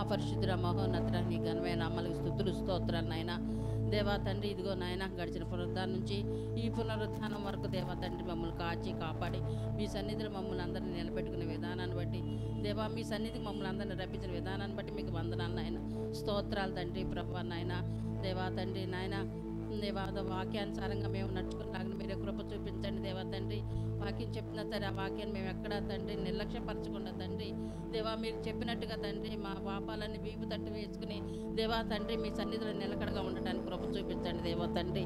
మహాపరిశుద్ధుల మహోన్నతుల నీ ఘనమైన అమ్మలకు స్తుతులు స్తోత్రాలు నాయన. దేవా తండ్రి, ఇదిగో నాయన గడిచిన పునరుద్ధానం నుంచి ఈ పునరుద్ధానం వరకు దేవా తండ్రి మమ్మల్ని కాచి కాపాడి మీ సన్నిధిలో మమ్మల్ని అందరినీ నిలబెట్టుకునే విధానాన్ని బట్టి దేవా, మీ సన్నిధికి మమ్మల్ని అందరినీ రప్పించిన విధానాన్ని బట్టి మీకు వందనాలు నాయన. స్తోత్రాలు తండ్రి ప్రభా నాయన. దేవా తండ్రి నాయన, దేవా వాక్యానుసారంగా మేము నడుచుకున్నాక మీరే కృప చూపించండి దేవా తండ్రి. వాక్యం చెప్పినా సరే ఆ వాక్యాన్ని మేము ఎక్కడ తండ్రి నిర్లక్ష్యపరచకుండా తండ్రి దేవా, మీరు చెప్పినట్టుగా తండ్రి మా పాపాలన్నీ వీపు తట్టు వేసుకుని దేవా తండ్రి మీ సన్నిధిలో నిలకడగా ఉండటానికి కృప చూపించండి దేవా తండ్రి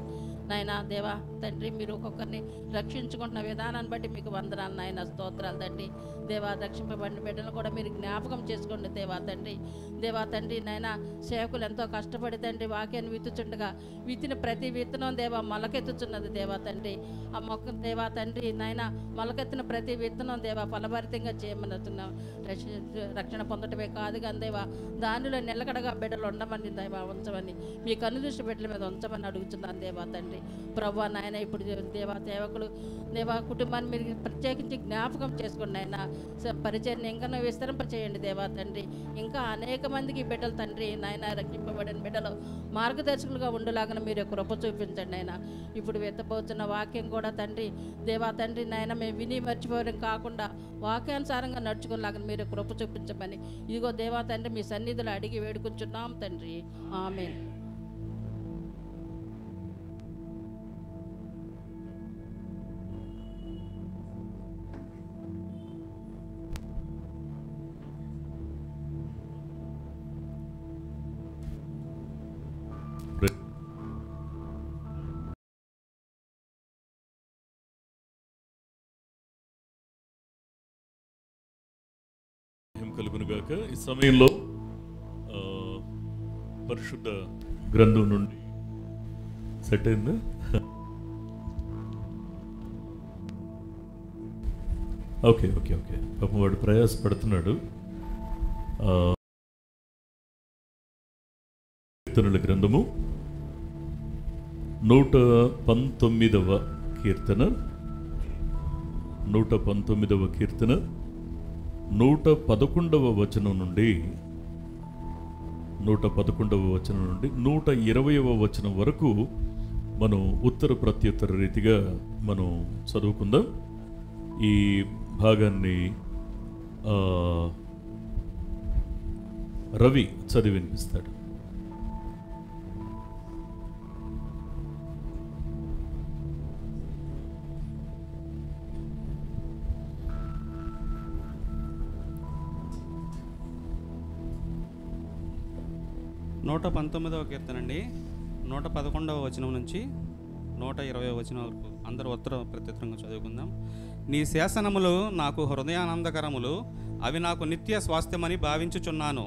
నాయన. దేవా తండ్రి, మీరు ఒక్కొక్కరిని రక్షించుకుంటున్న విధానాన్ని బట్టి మీకు వందనాలు నాయన. స్తోత్రాలు తండ్రి. దేవా, రక్షింపబడిన బిడ్డలు కూడా మీరు జ్ఞాపకం చేసుకోండి దేవా తండ్రి. దేవా తండ్రి నాయన, సేవకులు ఎంతో కష్టపడి తండ్రి వాక్యాన్ని విత్తుచుండగా విత్తిన ప్రతి విత్తనం దేవా మొలకెత్తుచున్నది దేవా తండ్రి. ఆ మొక్క దేవా తండ్రి నాయన, మొలకెత్తిన ప్రతి విత్తనం దేవా ఫలభరితంగా చేయమనుతున్నాం. రక్షణ పొందటమే కాదు కానీ దేవా, దానిలో నిలకడగా బిడ్డలు ఉండమని దేవా ఉంచమని, మీ కన్నుదృష్టి బిడ్డల మీద ఉంచమని అడుగుతున్నాను దేవా తండ్రి. ప్రభా నాయన, ఇప్పుడు దేవా సేవకులు దేవా కుటుంబాన్ని మీరు ప్రత్యేకించి జ్ఞాపకం చేసుకోండి ఆయన. పరిచయాన్ని ఇంకా విస్తరింపచేయండి దేవా తండ్రి. ఇంకా అనేక మందికి బిడ్డలు తండ్రి నాయన, రక్షింపబడిన బిడ్డలు మార్గదర్శకులుగా ఉండేలాగా మీరు కృప చూపించండి ఆయన. ఇప్పుడు వెతపోతున్న వాక్యం కూడా తండ్రి దేవా తండ్రి నాయన, మేము విని మర్చిపోవడం కాకుండా వాక్యానుసారంగా నడుచుకునేలాగా మీరు కృప చూపించమని ఇదిగో దేవా తండ్రి మీ సన్నిధిలో అడిగి వేడుకుంటున్నాం తండ్రి. ఆమేన్. కలుగునుగాక. ఈ సమయంలో పరిశుద్ధ గ్రంథం నుండి సెట్ అయింది. ఓకే ఓకే ఓకే పాపం వాడు ప్రయాసపడుతున్నాడు. కీర్తనల గ్రంథము 119వ కీర్తన 119వ కీర్తన 111వ వచనం నుండి 111వ వచనం నుండి 120వ వచనం వరకు మనం ఉత్తర ప్రత్యుత్తర రీతిగా మనం చదువుకుందాం. ఈ భాగాన్ని రవి చదివి వినిపిస్తాడు. నూట 19వ కీర్తన అండి. 111వ వచనం నుంచి 120వ వచనం వరకు అందరూ ఉత్తర ప్రత్యుత్తరంగా చదువుకుందాం. నీ శాసనములు నాకు హృదయానందకరములు, అవి నాకు నిత్య స్వాస్థ్యమని భావించుచున్నాను.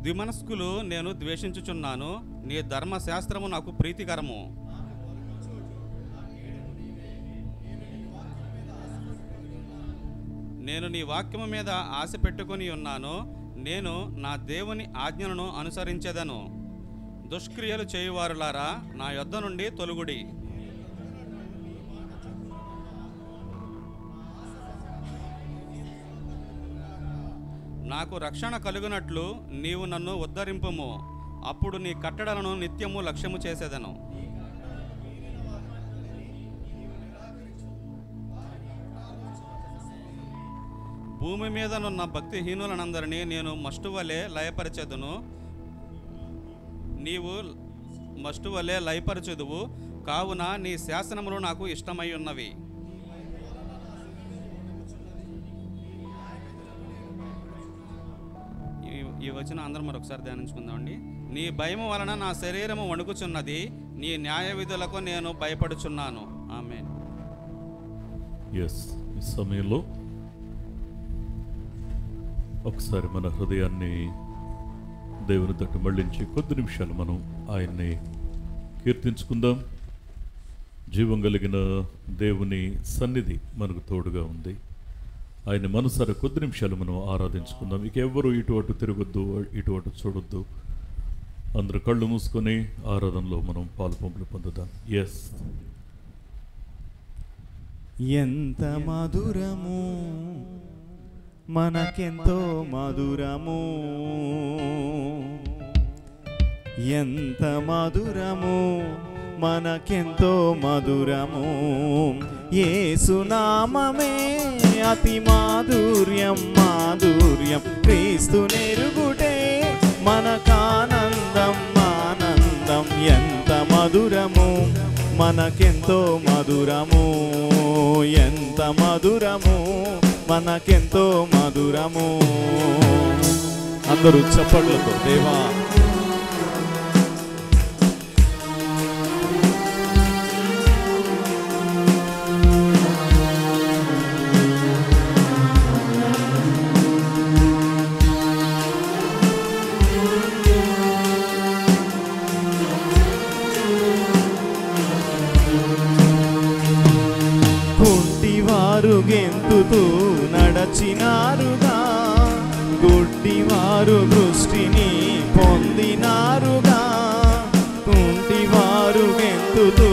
ద్విమనస్కులు నేను ద్వేషించుచున్నాను, నీ ధర్మశాస్త్రము నాకు ప్రీతికరము. నేను నీ వాక్యము మీద ఆశ పెట్టుకుని ఉన్నాను, నేను నా దేవుని ఆజ్ఞలను అనుసరించేదను. దుష్క్రియలు చేయువారులారా నా యొద్ద నుండి తొలగుడి. నాకు రక్షణ కలుగునట్లు నీవు నన్ను ఉద్ధరింపుము, అప్పుడు నీ కట్టడలను నిత్యము లక్ష్యము చేసేదను. భూమి మీదనున్న భక్తిహీనులనందరినీ నేను మష్టువలే లయపరచెదను, నీవు మష్టువలే లయపరచెదువు, కావున నీ శాసనములు నాకు ఇష్టమై ఉన్నవి. ఈ వచ్చిన అందరం మరొకసారి ధ్యానించుకుందామండి. నీ భయము వలన నా శరీరము వణుకుచున్నది, నీ న్యాయ విధులకు నేను భయపడుచున్నాను. ఆమేన్. ఈ సమయంలో ఒకసారి మన హృదయాన్ని దేవుని తట్టు మళ్ళించి కొద్ది నిమిషాలు మనం ఆయన్ని కీర్తించుకుందాం. జీవం కలిగిన దేవుని సన్నిధి మనకు తోడుగా ఉంది. ఆయన మనసారా కొద్ది నిమిషాలు మనం ఆరాధించుకుందాం. ఇక ఎవ్వరూ ఇటు అటు తిరగొద్దు, ఇటు అటు చూడొద్దు. అందరూ కళ్ళు మూసుకొని ఆరాధనలో మనం పాలు పంపులు పొందుదాం. ఎస్ ఎంత మధురము మనకెంతో మధురము, ఎంత మధురము మనకెంతో మధురము, యేసునామమే అతి మాధుర్యం మాధుర్యం, క్రీస్తు నెరుగుటే మనకానందం ఆనందం, ఎంత మధురము మనకెంతో మధురము, ఎంత మధురము మనకెంతో మధురము. అందరూ చప్పట్లతో దేవా గెంతుతూ నడచినారుగా, గుడ్డివారు దృష్టిని పొందినారుగా, కుంటివారు గెంతుతూ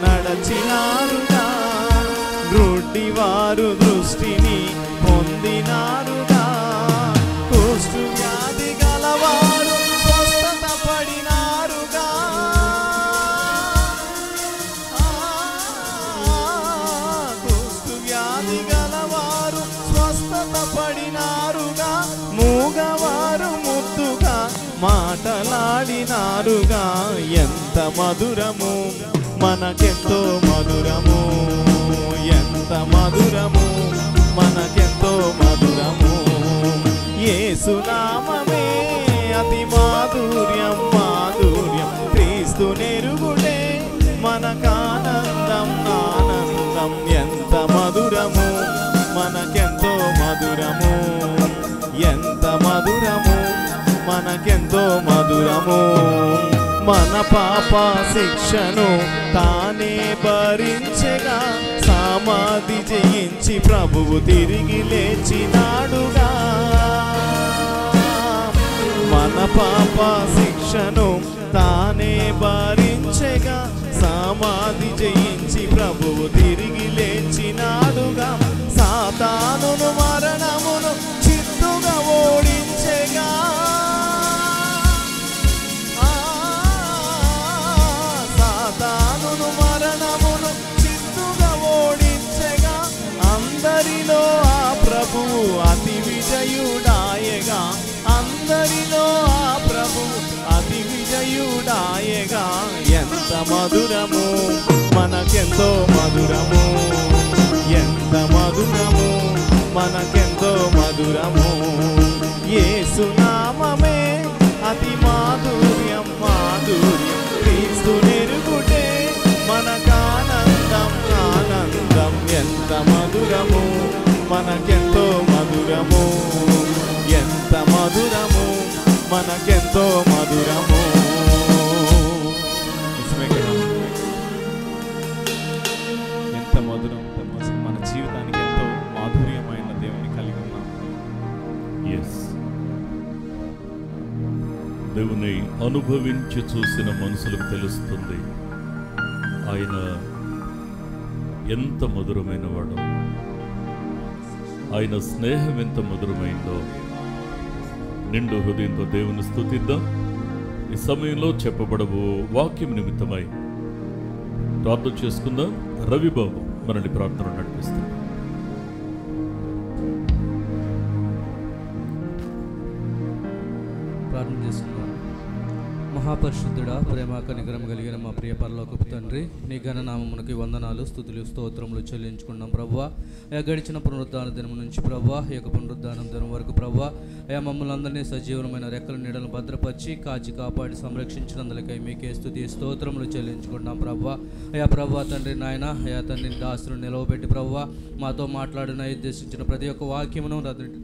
నడచినారుగా, గుడ్డివారు దృష్టిని పొందినారుగా, కుష్టు వ్యాధి గలవారు స్వస్థత పడినారుగా, గలవారు స్వస్థత పడినారుగా, మూగవారు ముద్దుగా మాటలాడినారుగా, ఎంత మధురము మనకెంతో మధురము, ఎంత మధురము మనకెంతో మధురము, యేసునామమే అతి మాధుర్యం మాధుర్యం, క్రీస్తు నెరుగుటే మనకానందం ఆనందం, ఎంత మధురము మనకెంతో మధురము, ఎంత మధురము మనకెంతో మధురము, మన పాప శిక్షను తానే భరించగా, సమాధి జయించి ప్రభువు తిరిగి లేచినాడుగా, మన పాప శిక్షను తానే భరించగా, సమాధి జయించి ప్రభువు తిరిగి లేచినాడుగా, సాతానును మరణమును చిత్తుగా ఓడించెగా, సాతానును మరణమును చిత్తుగా ఓడించెగా, అందరిలో ఆ ప్రభువు అతి విజయుడాయగా, అందరిలో ఆ ప్రభువు అతి విజయుడాయగా, ఎంత మధురము మనకెంతో మధురము, ఎంత మధురము మనకెంతో మధురము, యేసునామమే అతి మాధుర్యం మాధుర్యం, క్రీస్తు నెరుగుటే మనకానందం ఆనందం, ఎంత మధురము మనకెంతో మధురము, ఎంత మధురము మనకెంతో మధురము. ఎంత మధురం, మన జీవితానికి ఎంతో మాధుర్యమైన దేవుని కలిగి ఉన్నాం. దేవుని అనుభవించి చూసిన మనసులకు తెలుస్తుంది ఆయన ఎంత మధురమైన వాడో, ఆయన స్నేహం ఎంత మధురమైందో. నిండు హృదయంతో దేవుని స్తుతిద్దాం. ఈ సమయంలో చెప్పబడవు వాక్యం నిమిత్తమై ప్రార్థన చేసుకుందాం. రవిబాబు మనల్ని ప్రార్థన నడిపిస్తాం. ప్రార్థన చేస్తున్నాను. మహాపరిశుద్ధుడా, ప్రేమ కనికరం కలిగిన మా ప్రియ పరలోకపు తండ్రి, నీ ఘననామమునకి వందనాలు స్తుతులు స్తోత్రములు చెల్లించుకున్నాం ప్రభువా. గడిచిన పునరుద్ధాన దినం నుంచి ప్రభువా, ఈ యొక్క పునరుద్ధానం దినం వరకు ప్రభువా, మమ్మల్ని అందరినీ సజీవమైన రెక్కల నీడలను భద్రపరిచి కాచి కాపాడి సంరక్షించినందులకై మీకే స్తుతి స్తోత్రములు చెల్లించుకుంటున్నాం ప్రభువా. ప్రభువా తండ్రి నాయన, తండ్రి దాసులను నిలవబెట్టి ప్రభువా మాతో మాట్లాడిన ఉద్దేశించిన ప్రతి ఒక్క వాక్యమును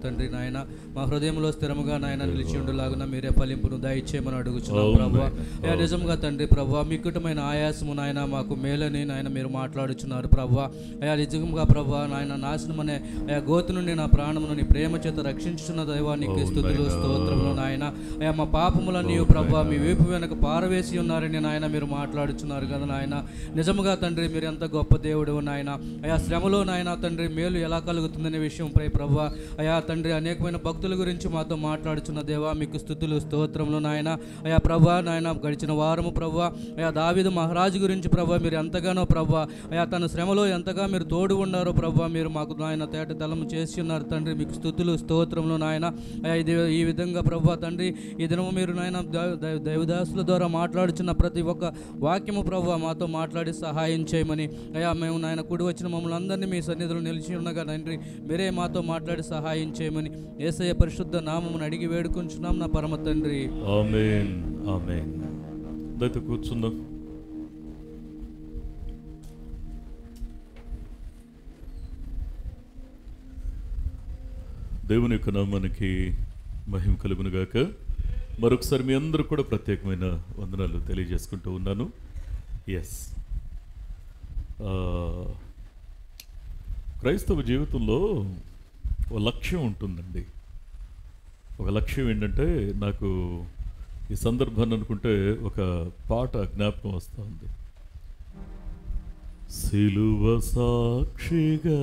తండ్రి నాయన మా హృదయంలో స్థిరముగా నాయన నిలిచి ఉండులాగున మీరే ఫలింపును దయచేయమని అడుగుచున్నాం ప్రభా. అయ్యా నిజంగా తండ్రి ప్రభా, మిక్కుటమైన ఆయాసము నాయన మాకు మేలని నాయన మీరు మాట్లాడుచున్నారు ప్రభా. అయ్యా నిజంగా ప్రభా నాయన నాశనం అనే అయ్యా గోతు నుండి నా ప్రాణమును నీ ప్రేమ చేత రక్షించుచున్న దైవానికి స్తుతులు స్తోత్రములు నాయన. అయ్యా మా పాపములన్నీ ప్రభా మీ వీపు వెనక పారవేసి ఉన్నారని నాయన మీరు మాట్లాడుచున్నారు కదా నాయన. నిజముగా తండ్రి మీరు ఎంత గొప్ప దేవుడు నాయన. అయ్యా శ్రమలో నాయన తండ్రి మేలు ఎలా కలుగుతుందనే విషయం ప్రభా అయ్యా తండ్రి అనేకమైన భక్తుల గురించి మాతో మాట్లాడుచున్న దేవా మీకు స్తుతులు స్తోత్రములు నాయన. అయ్యా ప్రభా నాయన గడిచిన వారము ప్రభా అయ్యా దావీదు మహారాజు గురించి ప్రభా మీరు ఎంతగానో ప్రభా అయ్యా తన శ్రమలో ఎంతగా మీరు తోడు ఉన్నారో ప్రభా మీరు మాకు నాయన తేట తలము చేసి ఉన్నారు తండ్రి మీకు స్తుతులు స్తోత్రములు నాయన. అయ్యా ఇది ఈ విధంగా ప్రభా తండ్రి ఈ దినము మీరు నాయన దైవదాసుల ద్వారా మాట్లాడుచున్న ప్రతి ఒక్క వాక్యము ప్రభా మాతో మాట్లాడి సహాయం చేయమని. అయ్యా మేము నాయన కూడి వచ్చిన మమ్మల్ని అందరినీ మీ సన్నిధిలో నిలిచి ఉండగా తండ్రి మీరే మాతో మాట్లాడి సహాయం చేయమని యేసయ్య పరిశుద్ధ నామమును అడిగి వేడుకుంటున్నాం నా పరమ తండ్రి. ఆమేన్ ఆమేన్. దయతో కూర్చుందాం. దేవుని యొక్క నామానికి మహిమ కలుగును గాక. మరొకసారి మీ అందరూ కూడా ప్రత్యేకమైన వందనాలు తెలియజేసుకుంటూ ఉన్నాను. ఎస్, క్రైస్తవ జీవితంలో ఒక లక్ష్యం ఉంటుందండి. ఒక లక్ష్యం ఏంటంటే, నాకు ఈ సందర్భాన్ని అనుకుంటే ఒక పాట జ్ఞాపకం వస్తూ ఉంది. సిలువ సాక్షిగా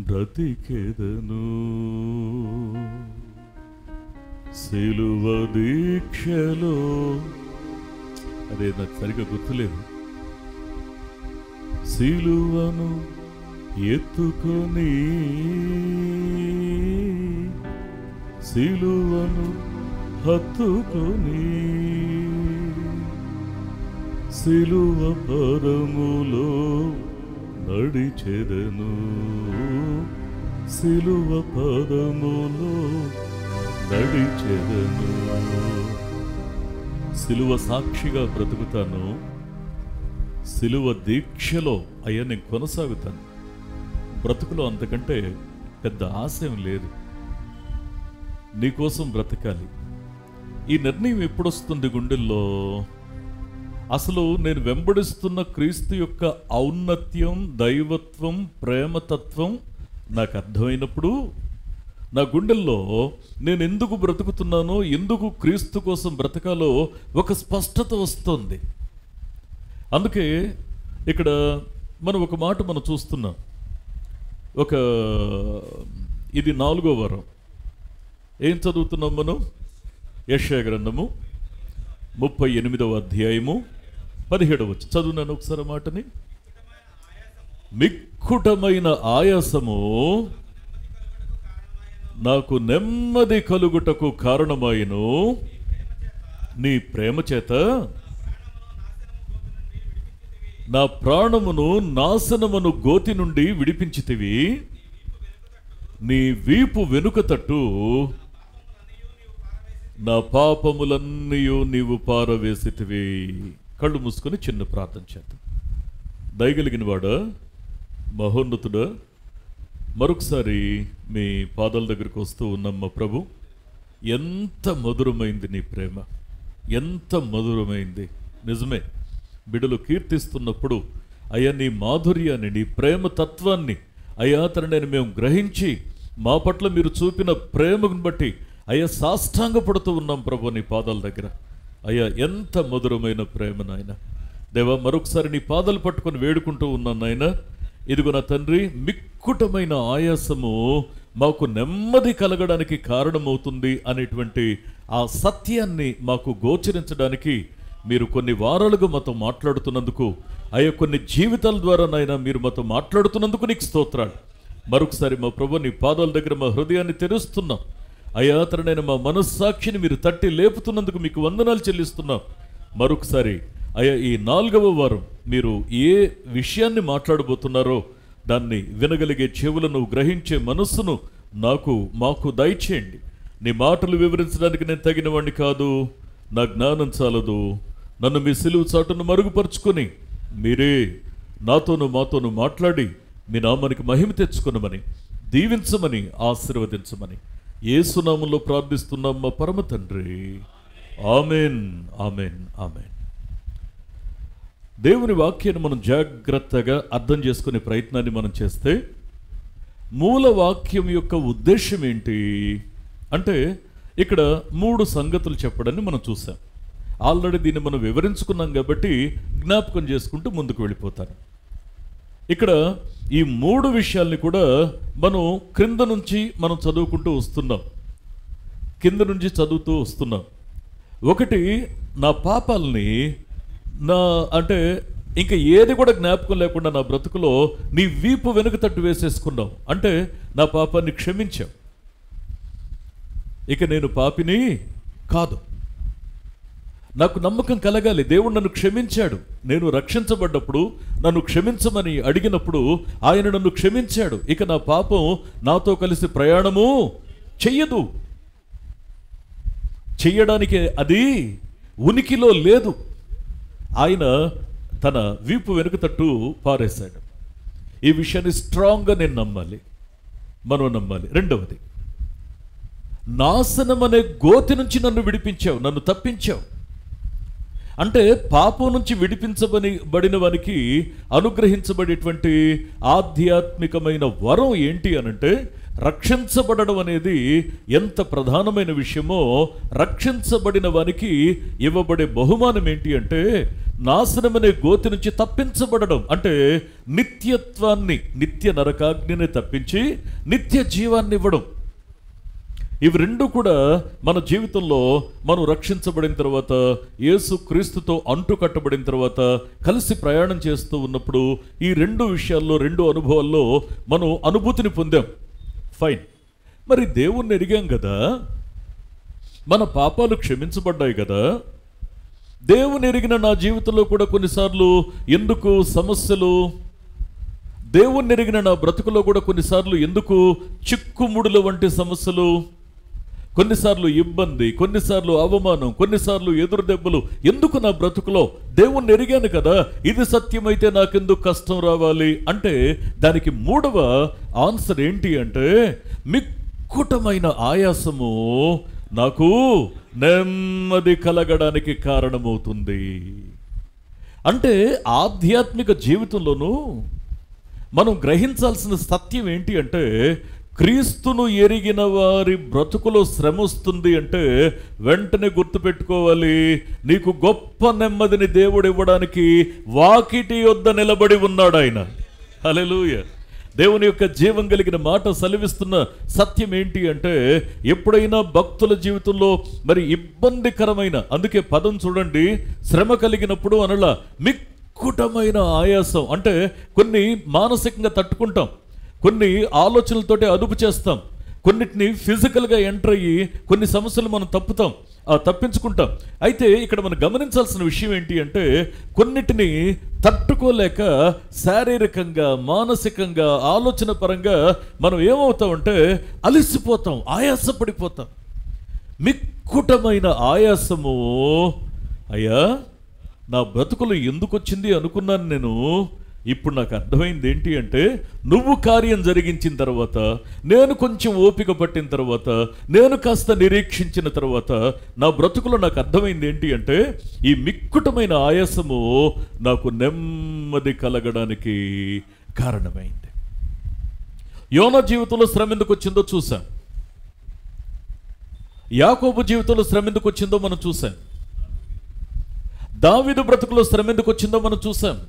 బ్రతికెదను, సిలువ దీక్షలో, అదే నాకు సరిగ్గా గుర్తులేదు, సిలువను ఎత్తుకొని సిలువను హత్తుకొని సిలువ పరములో నడిచెదను, సిలువ పదములో నడిచెదను. సిలువ సాక్షిగా బ్రతుకుతాను, సిలువ దీక్షలో అయ్యా నేను కొనసాగుతాను. బ్రతుకులో అంతకంటే పెద్ద ఆశయం లేదు. నీకోసం బ్రతకాలి. ఈ నిర్ణయం ఎప్పుడొస్తుంది గుండెల్లో? అసలు నేను వెంబడిస్తున్న క్రీస్తు యొక్క ఔన్నత్యం, దైవత్వం, ప్రేమతత్వం నాకు అర్థమైనప్పుడు నా గుండెల్లో నేను ఎందుకు బ్రతుకుతున్నానో, ఎందుకు క్రీస్తు కోసం బ్రతకాలో ఒక స్పష్టత వస్తుంది. అందుకే ఇక్కడ మనం ఒక మాట మనం చూస్తున్నాం. ఇది 4వ వారం. ఏం చదువుతున్నాం మనం? యెషయా గ్రంథము 38వ అధ్యాయము 17వ వచనం చదువున్నాను ఒకసారి మాటని. మిక్కుటమైన ఆయాసము నాకు నెమ్మది కలుగుటకు కారణమాయను, నీ ప్రేమ చేత నా ప్రాణమును నాశనమును గోతి నుండి విడిపించితివి, నీ వీపు వెనుక తట్టు నా పాపములన్నీ నీవు పారవేసితివి. కళ్ళు మూసుకొని చిన్న ప్రార్థన చేద్దాం. దయగలిగిన వాడా, మహోన్నతుడా, మరొకసారి మీ పాదాల దగ్గరికి వస్తూ ఉన్నాం. ప్రభు, ఎంత మధురమైంది నీ ప్రేమ, ఎంత మధురమైంది. నిజమే, బిడ్డలు కీర్తిస్తున్నప్పుడు అయ్యా నీ మాధుర్యాన్ని, నీ ప్రేమ తత్వాన్ని అయ్యా తనని మేము గ్రహించి మా పట్ల మీరు చూపిన ప్రేమను బట్టి అయ్యా సాష్టాంగపడుతూ ఉన్నాం ప్రభు నీ పాదాల దగ్గర. అయ్యా ఎంత మధురమైన ప్రేమ నాయన. దేవా, మరొకసారి నీ పాదాలు పట్టుకొని వేడుకుంటూ ఉన్నాను నాయన. ఇదిగో నా తండ్రి, మిక్కుటమైన ఆయాసము మాకు నెమ్మది కలగడానికి కారణమవుతుంది అనేటువంటి ఆ సత్యాన్ని మాకు గోచరించడానికి మీరు కొన్ని వారాలుగా మాతో మాట్లాడుతున్నందుకు, అయ్యా కొన్ని జీవితాల ద్వారా నాయన మీరు మాతో మాట్లాడుతున్నందుకు నీకు స్తోత్రాలు. మరొకసారి మా ప్రభు నీ పాదాల దగ్గర మా హృదయాన్ని తెరుస్తున్నాం. అయ్యా తనైన మా మనస్సాక్షిని మీరు తట్టి లేపుతున్నందుకు మీకు వందనాలు చెల్లిస్తున్నాం. మరొకసారి అయ్యా ఈ 4వ వారం మీరు ఏ విషయాన్ని మాట్లాడబోతున్నారో దాన్ని వినగలిగే చెవులను, గ్రహించే మనస్సును మాకు దయచేయండి. నీ మాటలు వివరించడానికి నేను తగిన వాడిని కాదు, నా జ్ఞానం చాలదు. నన్ను మీ సిలువ చాటును మరుగుపరుచుకొని మీరే నాతోనూ మాతోనూ మాట్లాడి మీ నామానికి మహిమ తెచ్చుకునమని, దీవించమని, ఆశీర్వదించమని యేసు నామములో ప్రార్థిస్తున్నాం మా పరమ తండ్రి. Amen, amen, amen. దేవుని వాక్యాన్ని మనం జాగ్రత్తగా అర్థం చేసుకునే ప్రయత్నాన్ని మనం చేస్తే మూల వాక్యం యొక్క ఉద్దేశం ఏంటి అంటే ఇక్కడ 3 సంగతులు చెప్పడాన్ని మనం చూసాం. ఆల్రెడీ దీన్ని మనం వివరించుకున్నాం కాబట్టి జ్ఞాపకం చేసుకుంటూ ముందుకు వెళ్ళిపోతాను. ఇక్కడ ఈ 3 విషయాల్ని కూడా మనం క్రింద నుంచి మనం చదువుకుంటూ వస్తున్నాం, కింద నుంచి చదువుతూ వస్తున్నాం. ఒకటి, నా పాపాలని అంటే ఇంకా ఏది కూడా జ్ఞాపకం లేకుండా నా బ్రతుకులో నీ వీపు వెనుక తట్టు వేసేసుకున్నావు, అంటే నా పాపాన్ని క్షమించావు. ఇక నేను పాపిని కాదు, నాకు నమ్మకం కలగాలి, దేవుడు నన్ను క్షమించాడు. నేను రక్షించబడ్డప్పుడు నన్ను క్షమించమని అడిగినప్పుడు ఆయన నన్ను క్షమించాడు. ఇక నా పాపం నాతో కలిసి ప్రయాణము చెయ్యదు, చెయ్యడానికి అది ఉనికిలో లేదు. ఆయన తన వీపు వెనుక తట్టు పారేశాడు. ఈ విషయాన్ని స్ట్రాంగ్గా నేను నమ్మాలి, మనం నమ్మాలి. రెండవది, నాశనం అనే గోతి నుంచి నన్ను విడిపించావు, నన్ను తప్పించావు. అంటే పాపం నుంచి విడిపించబడిన వానికి అనుగ్రహించబడేటువంటి ఆధ్యాత్మికమైన వరం ఏంటి అనంటే రక్షించబడడం అనేది ఎంత ప్రధానమైన విషయమో, రక్షించబడిన వానికి ఇవ్వబడే బహుమానం ఏంటి అంటే నాశనమనే గోతి నుంచి తప్పించబడడం, అంటే నిత్యత్వాన్ని, నిత్య నరకాగ్నిని తప్పించి నిత్య జీవాన్ని ఇవ్వడం. ఇవి రెండు కూడా మన జీవితంలో మనం రక్షించబడిన తర్వాత, యేసు క్రీస్తుతో అంటు కట్టబడిన తర్వాత, కలిసి ప్రయాణం చేస్తూ ఉన్నప్పుడు ఈ 2 విషయాల్లో, 2 అనుభవాల్లో మనం అనుభూతిని పొందాం. ఫైన్. మరి దేవుణ్ణి ఎరిగాం కదా, మన పాపాలు క్షమించబడ్డాయి కదా, దేవుని ఎరిగిన నా జీవితంలో కూడా కొన్నిసార్లు ఎందుకు సమస్యలు, దేవుణ్ణి ఎరిగిన నా బ్రతుకులో కూడా కొన్నిసార్లు ఎందుకు చిక్కుముడుల వంటి సమస్యలు, కొన్నిసార్లు ఇబ్బంది, కొన్నిసార్లు అవమానం, కొన్నిసార్లు ఎదురు దెబ్బలు ఎందుకు నా బ్రతుకులో? దేవుణ్ణి ఎరిగాను కదా, ఇది సత్యమైతే నాకెందుకు కష్టం రావాలి అంటే దానికి 3వ ఆన్సర్ ఏంటి అంటే మిక్కుటమైన ఆయాసము నాకు నెమ్మది కలగడానికి కారణమవుతుంది. అంటే ఆధ్యాత్మిక జీవితంలోనూ మనం గ్రహించాల్సిన సత్యం ఏంటి అంటే క్రీస్తును ఎరిగిన వారి బ్రతుకులో శ్రమ వస్తుంది అంటే వెంటనే గుర్తుపెట్టుకోవాలి, నీకు గొప్ప నెమ్మదిని దేవుడు ఇవ్వడానికి వాకిటి యొద్ద నిలబడి ఉన్నాడు ఆయన. హల్లెలూయా. దేవుని యొక్క జీవం కలిగిన మాట సెలవిస్తున్న సత్యం ఏంటి అంటే ఎప్పుడైనా భక్తుల జీవితంలో మరి ఇబ్బందికరమైన, అందుకే పదం చూడండి, శ్రమ కలిగినప్పుడు అనలా మిక్కుటమైన ఆయాసం, అంటే కొన్ని మానసికంగా తట్టుకుంటాం, కొన్ని ఆలోచనలతోటి అదుపు చేస్తాం, కొన్నిటిని ఫిజికల్గా ఎంటర్ అయ్యి కొన్ని సమస్యలు మనం తప్పించుకుంటాం. అయితే ఇక్కడ మనం గమనించాల్సిన విషయం ఏంటి అంటే కొన్నిటిని తట్టుకోలేక శారీరకంగా, మానసికంగా, ఆలోచన పరంగా మనం ఏమవుతామంటే అలసిపోతాం, ఆయాసపడిపోతాం. మిక్కుటమైన ఆయాసము, అయ్యా నా బ్రతుకులు ఎందుకు వచ్చింది అనుకున్నాను నేను, ఇప్పుడు నాకు అర్థమైంది ఏంటి అంటే నువ్వు కార్యం జరిగించిన తర్వాత, నేను కొంచెం ఓపిక పట్టిన తర్వాత, నేను కాస్త నిరీక్షించిన తర్వాత నా బ్రతుకులో నాకు అర్థమైంది ఏంటి అంటే ఈ మిక్కుటమైన ఆయాసము నాకు నెమ్మది కలగడానికి కారణమైంది. యోనా జీవితంలో శ్రమ ఎందుకు వచ్చిందో చూసాం, యాకోబు జీవితంలో శ్రమ ఎందుకు వచ్చిందో మనం చూసాం, దావీదు బ్రతుకులో శ్రమ ఎందుకు వచ్చిందో మనం చూసాం.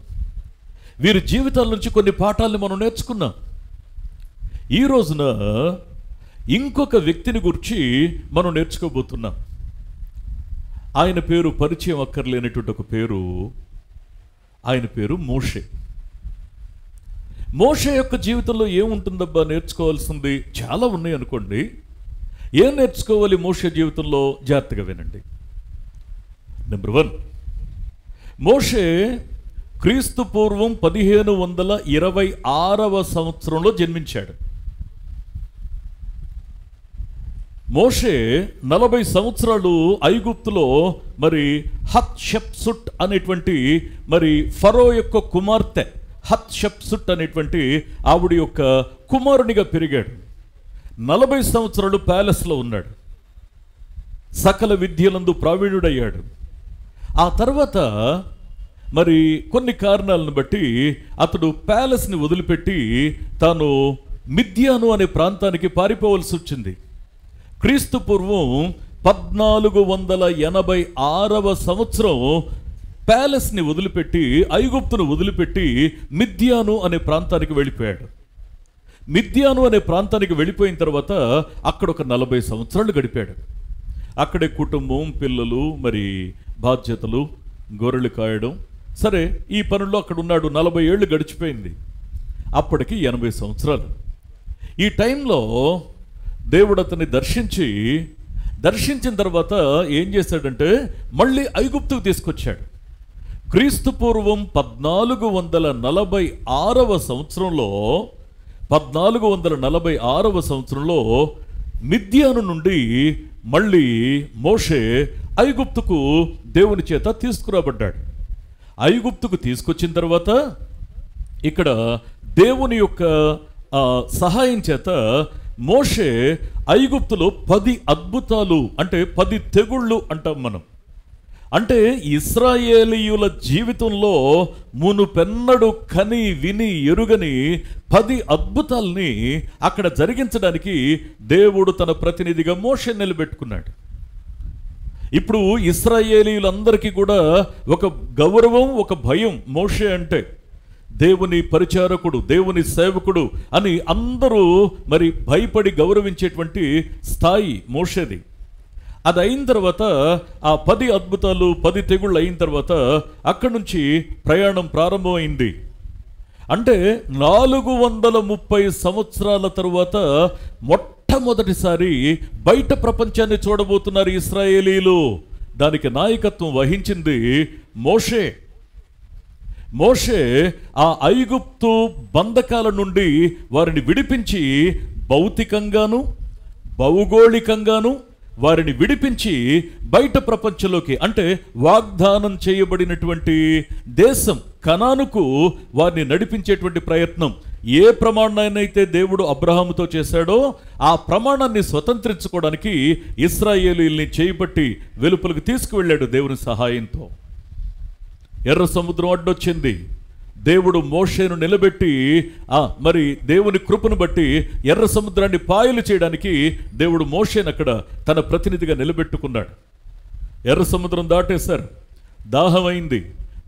వీరి జీవితాల నుంచి కొన్ని పాఠాలను మనం నేర్చుకున్నాం. ఈ రోజున ఇంకొక వ్యక్తిని గురించి మనం నేర్చుకోబోతున్నాం. ఆయన పేరు పరిచయం అక్కర్లేనటువంటి ఒక పేరు, ఆయన పేరు మోషే. మోషే యొక్క జీవితంలో ఏముంటుందబ్బా నేర్చుకోవాల్సింది? చాలా ఉన్నాయి అనుకోండి. ఏం నేర్చుకోవాలి మోషే జీవితంలో? జాగ్రత్తగా వినండి. నెంబర్ 1, మోషే క్రీస్తు పూర్వం 1526వ సంవత్సరంలో జన్మించాడు. మోషే 40 సంవత్సరాలు ఐగుప్తులో మరి హత్షెప్సుట్ అనేటువంటి మరి ఫరో యొక్క కుమార్తె హత్షెప్సుట్ అనేటువంటి ఆవిడ యొక్క కుమారునిగా పెరిగాడు. 40 సంవత్సరాలు ప్యాలెస్లో ఉన్నాడు. సకల విద్యలందు ప్రావీణ్యుడయ్యాడు. ఆ తర్వాత మరి కొన్ని కారణాలను బట్టి అతడు ప్యాలెస్ని వదిలిపెట్టి తాను మిద్యాను అనే ప్రాంతానికి పారిపోవలసి వచ్చింది. క్రీస్తు పూర్వం 1486వ సంవత్సరం ప్యాలెస్ని వదిలిపెట్టి, ఐగుప్తును వదిలిపెట్టి మిద్యాను అనే ప్రాంతానికి వెళ్ళిపోయాడు. మిద్యాను అనే ప్రాంతానికి వెళ్ళిపోయిన తర్వాత అక్కడ ఒక 40 సంవత్సరాలు గడిపాడు. అక్కడే కుటుంబం, పిల్లలు, మరి బాధ్యతలు, గొర్రెలు కాయడం, సరే ఈ పనుల్లో అక్కడ ఉన్నాడు. 40 ఏళ్ళు గడిచిపోయింది. అప్పటికి 80 సంవత్సరాలు. ఈ టైంలో దేవుడు అతన్ని దర్శించిన తర్వాత ఏం చేశాడంటే మళ్ళీ ఐగుప్తుకు తీసుకొచ్చాడు. క్రీస్తు పూర్వం 1446వ సంవత్సరంలో మిద్యాను నుండి మళ్ళీ మోషే ఐగుప్తుకు దేవుని చేత తీసుకురాబడ్డాడు. ఐగుప్తుకు తీసుకొచ్చిన తర్వాత ఇక్కడ దేవుని యొక్క సహాయం చేత మోషే ఐగుప్తులో 10 అద్భుతాలు, అంటే 10 తెగుళ్ళు అంటాం మనం. అంటే ఇశ్రాయేలీయుల జీవితంలో మునుపెన్నడు కని విని ఎరుగని 10 అద్భుతాల్ని అక్కడ జరిగించడానికి దేవుడు తన ప్రతినిధిగా మోషే నిలబెట్టుకున్నాడు. ఇప్పుడు ఇశ్రాయేలీయులందరికీ కూడా ఒక గౌరవం, ఒక భయం. మోషే అంటే దేవుని పరిచారకుడు, దేవుని సేవకుడు అని అందరూ మరి భయపడి గౌరవించేటువంటి స్థాయి మోషేది. అది అయిన తర్వాత ఆ 10 అద్భుతాలు, 10 తెగుళ్ళు అయిన తర్వాత అక్కడి నుంచి ప్రయాణం ప్రారంభమైంది. అంటే 430 సంవత్సరాల తరువాత మొట్టమొదటిసారి బయట ప్రపంచాన్ని చూడబోతున్నారు ఇశ్రాయేలీలు. దానికి నాయకత్వం వహించింది మోషే. ఆ ఐగుప్తు బంధకాల నుండి వారిని విడిపించి భౌతికంగాను భౌగోళికంగాను వారిని విడిపించి బయట ప్రపంచంలోకి, అంటే వాగ్దానం చేయబడినటువంటి దేశం కనానుకు వారిని నడిపించేటువంటి ప్రయత్నం. ఏ ప్రమాణాన్నైతే దేవుడు అబ్రహాముతో చేశాడో ఆ ప్రమాణాన్ని స్వతంత్రించుకోవడానికి ఇశ్రాయేలీయుల్ని చేయబట్టి వెలుపలకు తీసుకువెళ్ళాడు దేవుని సహాయంతో. ఎర్ర సముద్రం అడ్డొచ్చింది. దేవుడు మోషేను నిలబెట్టి మరి దేవుని కృపను బట్టి ఎర్ర సముద్రాన్ని పాయలు చేయడానికి దేవుడు మోషేను అక్కడ తన ప్రతినిధిగా నిలబెట్టుకున్నాడు. ఎర్ర సముద్రం దాటేశారు. దాహమైంది,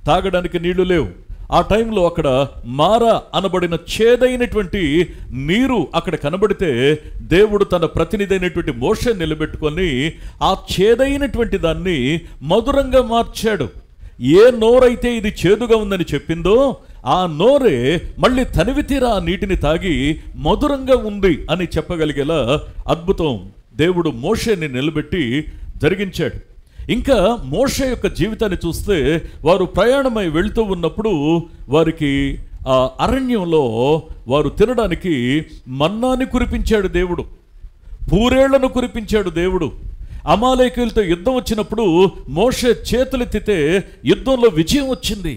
తాగడానికి నీళ్లు లేవు. ఆ టైంలో అక్కడ మారా అనబడిన చేదైనటువంటి నీరు అక్కడ కనబడితే దేవుడు తన ప్రతినిధి అయినటువంటి మోషేను నిలబెట్టుకొని ఆ చేదైనటువంటి దాన్ని మధురంగా మార్చాడు. ఏ నోరైతే ఇది చేదుగా ఉందని చెప్పిందో ఆ నోరే మళ్ళీ తనివి తీరా ఆ నీటిని తాగి మధురంగా ఉంది అని చెప్పగలిగేలా అద్భుతం దేవుడు మోషేని నిలబెట్టి జరిగించాడు. ఇంకా మోషే యొక్క జీవితాన్ని చూస్తే వారు ప్రయాణమై వెళుతూ ఉన్నప్పుడు వారికి ఆ అరణ్యంలో వారు తినడానికి మన్నాని కురిపించాడు దేవుడు, పూరేళ్లను కురిపించాడు దేవుడు. అమాలేకీయులతో యుద్ధం వచ్చినప్పుడు మోషే చేతులెత్తితే యుద్ధంలో విజయం వచ్చింది.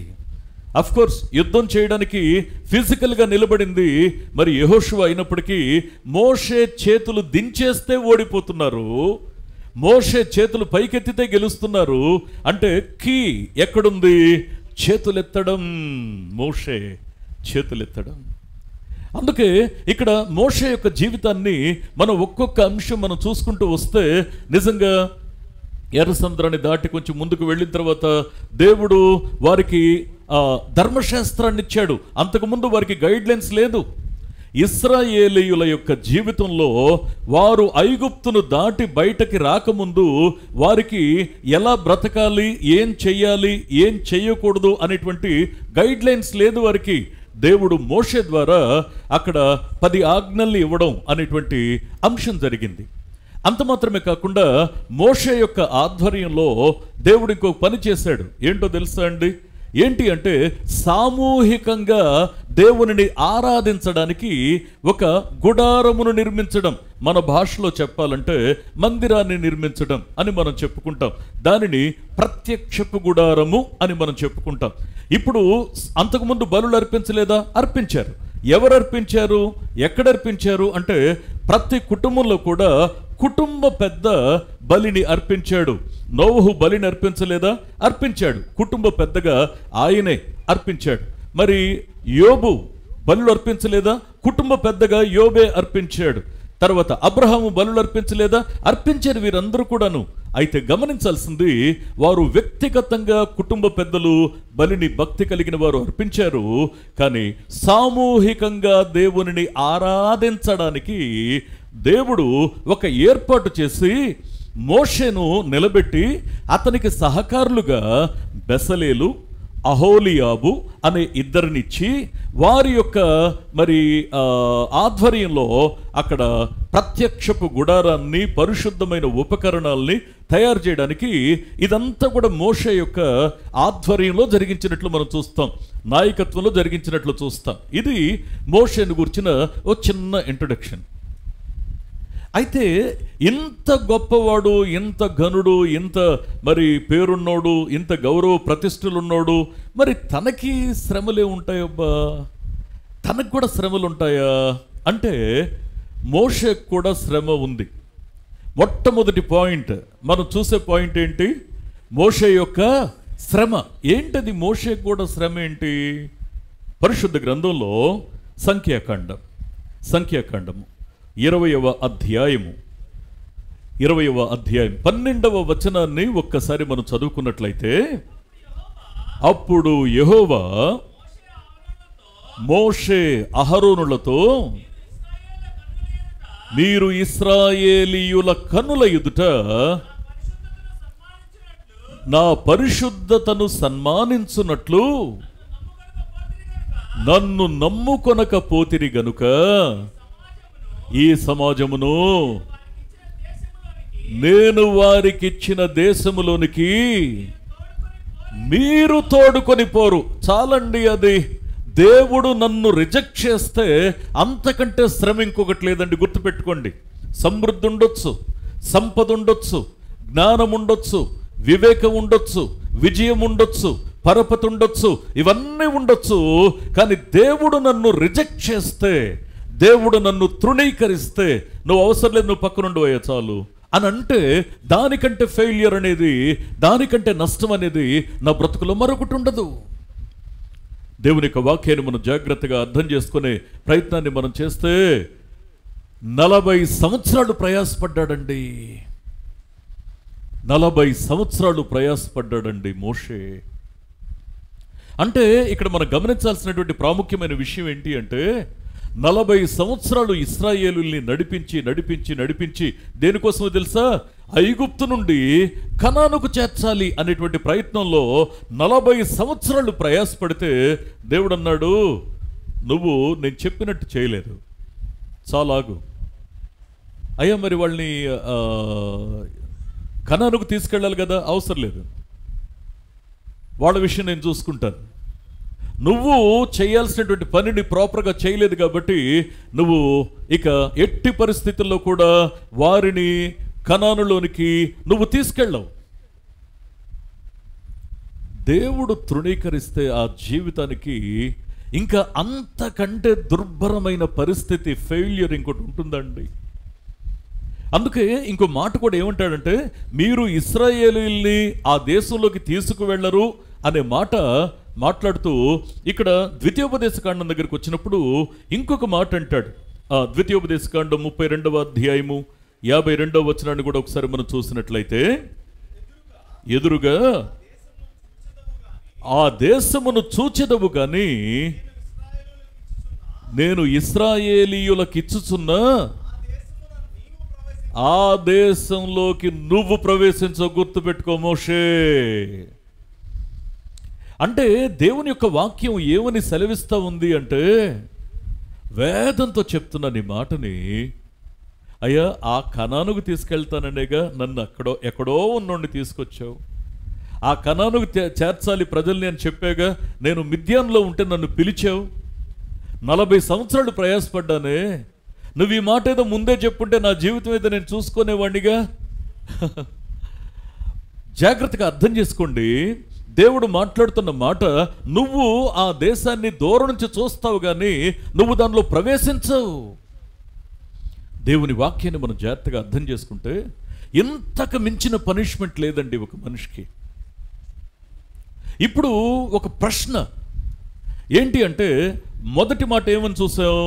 అఫ్ కోర్స్ యుద్ధం చేయడానికి ఫిజికల్గా నిలబడింది మరి యెహోషువ అయినప్పటికీ మోషే చేతులు దించేస్తే ఓడిపోతున్నారు, మోషే చేతులు పైకెత్తితే గెలుస్తున్నారు. అంటే కీ ఎక్కడుంది? చేతులెత్తడం. మోషే చేతులెత్తడం. అందుకే ఇక్కడ మోషే యొక్క జీవితాన్ని మనం ఒక్కొక్క అంశం మనం చూసుకుంటూ వస్తే నిజంగా ఎర్ర సముద్రాన్ని దాటి కొంచెం ముందుకు వెళ్ళిన తర్వాత దేవుడు వారికి ధర్మశాస్త్రాన్ని ఇచ్చాడు. అంతకుముందు వారికి గైడ్లైన్స్ లేదు. ఇశ్రాయేలీయుల యొక్క జీవితంలో వారు ఐగుప్తును దాటి బయటకి రాకముందు వారికి ఎలా బ్రతకాలి, ఏం చెయ్యాలి, ఏం చెయ్యకూడదు అనేటువంటి గైడ్లైన్స్ లేదు వారికి. దేవుడు మోషే ద్వారా అక్కడ 10 ఆజ్ఞల్ని ఇవ్వడం అనేటువంటి అంశం జరిగింది. అంత మాత్రమే కాకుండా మోషే యొక్క ఆధ్వర్యంలో దేవుడు ఇంకొక పని చేశాడు. ఏంటో తెలుసా అండి? ఏంటి అంటే సామూహికంగా దేవునిని ఆరాధించడానికి ఒక గుడారమును నిర్మించడం. మన భాషలో చెప్పాలంటే మందిరాన్ని నిర్మించడం అని మనం చెప్పుకుంటాం. దానిని ప్రత్యక్షపు గుడారము అని మనం చెప్పుకుంటాం. ఇప్పుడు అంతకుముందు బలులు అర్పించలేదా? అర్పించారు. ఎవరు అర్పించారు? ఎక్కడ అర్పించారు అంటే ప్రతి కుటుంబంలో కూడా కుటుంబ పెద్ద బలిని అర్పించాడు. నోవహు బలిని అర్పించలేదా? అర్పించాడు. కుటుంబ పెద్దగా ఆయనే అర్పించాడు. మరి యోబు బలులు అర్పించలేదా? కుటుంబ పెద్దగా యోబే అర్పించాడు. తర్వాత అబ్రహాము బలులు అర్పించలేదా? అర్పించారు వీరందరూ కూడాను. అయితే గమనించాల్సింది, వారు వ్యక్తిగతంగా కుటుంబ పెద్దలు బలిని భక్తి కలిగిన వారు అర్పించారు. కానీ సామూహికంగా దేవునిని ఆరాధించడానికి దేవుడు ఒక ఏర్పాటు చేసి మోషేను నిలబెట్టి అతనికి సహకారులుగా బెసలేలు, అహోలియాబు అనే ఇద్దరినిచ్చి వారి యొక్క మరి ఆధ్వర్యంలో అక్కడ ప్రత్యక్షపు గుడారాన్ని, పరిశుద్ధమైన ఉపకరణాలని తయారు చేయడానికి ఇదంతా కూడా మోషే యొక్క ఆధ్వర్యంలో జరిగించినట్లు మనం చూస్తాం, నాయకత్వంలో జరిగించినట్లు చూస్తాం. ఇది మోషేను గురించిన ఓ చిన్న ఇంట్రడక్షన్. అయితే ఇంత గొప్పవాడు, ఇంత ఘనుడు, ఇంత మరి పేరున్నోడు, ఇంత గౌరవ ప్రతిష్టలున్నోడు, మరి తనకి శ్రమలే ఉంటాయబ్బా, తనకు కూడా శ్రమలు ఉంటాయా అంటే మోషేకు కూడా శ్రమ ఉంది. మొట్టమొదటి పాయింట్ మనం చూసే పాయింట్ ఏంటి? మోషే యొక్క శ్రమ ఏంటది? మోషేకు కూడా శ్రమ ఏంటి? పరిశుద్ధ గ్రంథంలో సంఖ్యాకాండము 20వ అధ్యాయము 12వ వచనాన్ని ఒక్కసారి మనం చదువుకున్నట్లయితే, అప్పుడు యెహోవా మోషే అహరోనులతో, మీరు ఇశ్రాయేలీయుల కన్నుల ఎదుట నా పరిశుద్ధతను సన్మానించున్నట్లు నన్ను నమ్ముకొనకపోతిరి గనుక ఈ సమాజమును నేను వారికిచ్చిన దేశములోనికి మీరు తోడుకొని పోరు. చాలండి, అది దేవుడు నన్ను రిజెక్ట్ చేస్తే అంతకంటే శ్రమ ఇంకొకటి లేదండి. గుర్తుపెట్టుకోండి, సమృద్ధి ఉండొచ్చు, సంపద ఉండొచ్చు, జ్ఞానం ఉండొచ్చు, వివేకం ఉండొచ్చు, విజయం ఉండొచ్చు, పరపతి ఉండొచ్చు, ఇవన్నీ ఉండొచ్చు. కానీ దేవుడు నన్ను రిజెక్ట్ చేస్తే, దేవుడు నన్ను తృణీకరిస్తే, నువ్వు అవసరం లేదు, నువ్వు పక్కనుండి పోయే చాలు అని అంటే, దానికంటే ఫెయిల్యూర్ అనేది, దానికంటే నష్టం అనేది నా బ్రతుకులో మరొకటి ఉండదు. దేవుని యొక్క వాక్యాన్ని మనం జాగ్రత్తగా అర్థం చేసుకునే ప్రయత్నాన్ని మనం చేస్తే, 40 సంవత్సరాలు ప్రయాసపడ్డాడండి. 40 సంవత్సరాలు ప్రయాసపడ్డాడండి మోషే. అంటే ఇక్కడ మనం గమనించాల్సినటువంటి ప్రాముఖ్యమైన విషయం ఏంటి అంటే, 40 సంవత్సరాలు ఇశ్రాయేలుల్ని నడిపించి దేనికోసమో తెలుసా? ఐగుప్తు నుండి కనానుకు చేర్చాలి అనేటువంటి ప్రయత్నంలో 40 సంవత్సరాలు ప్రయాసపడితే దేవుడు అన్నాడు, నువ్వు నేను చెప్పినట్టు చేయలేదు, చాలాగు అయ్యా. మరి వాళ్ళని కనానుకు తీసుకెళ్ళాలి కదా, అవసరం లేదు, వాళ్ళ విషయం నేను చూసుకుంటాను. నువ్వు చేయాల్సినటువంటి పనిని ప్రాపర్గా చేయలేదు కాబట్టి నువ్వు ఇక ఎట్టి పరిస్థితుల్లో కూడా వారిని కనానులోనికి నువ్వు తీసుకెళ్ళవు. దేవుడు తృణీకరిస్తే ఆ జీవితానికి ఇంకా అంతకంటే దుర్భరమైన పరిస్థితి, ఫెయిల్యూర్ ఇంకోటి ఉంటుందండి. అందుకే ఇంకో మాట కూడా ఏమంటాడంటే, మీరు ఇశ్రాయేలీయుల్ని ఆ దేశంలోకి తీసుకువెళ్ళరు అనే మాట మాట్లాడుతూ ఇక్కడ ద్వితీయోపదేశకాండం దగ్గరికి వచ్చినప్పుడు ఇంకొక మాట అంటాడు. ఆ ద్వితీయోపదేశకాండం 32వ అధ్యాయము 52వ వచనాన్ని కూడా ఒకసారి మనం చూసినట్లయితే, ఎదురుగా ఆ దేశమును చూచెదవు గాని నేను ఇశ్రాయేలీయులకిచ్చుచున్న ఆ దేశంలోకి నువ్వు ప్రవేశించవు. గుర్తుపెట్టుకో మోషే. అంటే దేవుని యొక్క వాక్యం ఏమని సెలవిస్తూ ఉంది అంటే, వేదంతో చెప్తున్న నీ మాటని, అయ్యా ఆ కనానుకు తీసుకెళ్తాననేగా నన్ను ఎక్కడో ఉన్నోడిని తీసుకొచ్చావు. ఆ కనానుకు చేర్చాలి ప్రజల్ని అని చెప్పాగా, నేను మిద్యాన్లో ఉంటే నన్ను పిలిచావు. 40 సంవత్సరాలు ప్రయాసపడ్డానే, నువ్వు ఈ మాట ఏదో ముందే చెప్పుంటే నా జీవితం ఏదో నేను చూసుకునేవాడిగా. జాగ్రత్తగా అర్థం చేసుకోండి, దేవుడు మాట్లాడుతున్న మాట, నువ్వు ఆ దేశాన్ని దూరం నుంచి చూస్తావు కానీ నువ్వు దానిలో ప్రవేశించవు. దేవుని వాక్యాన్ని మనం జాగ్రత్తగా అర్థం చేసుకుంటే ఇంతకు మించిన పనిష్మెంట్ లేదండి ఒక మనిషికి. ఇప్పుడు ఒక ప్రశ్న ఏంటి అంటే, మొదటి మాట ఏమని చూసాం?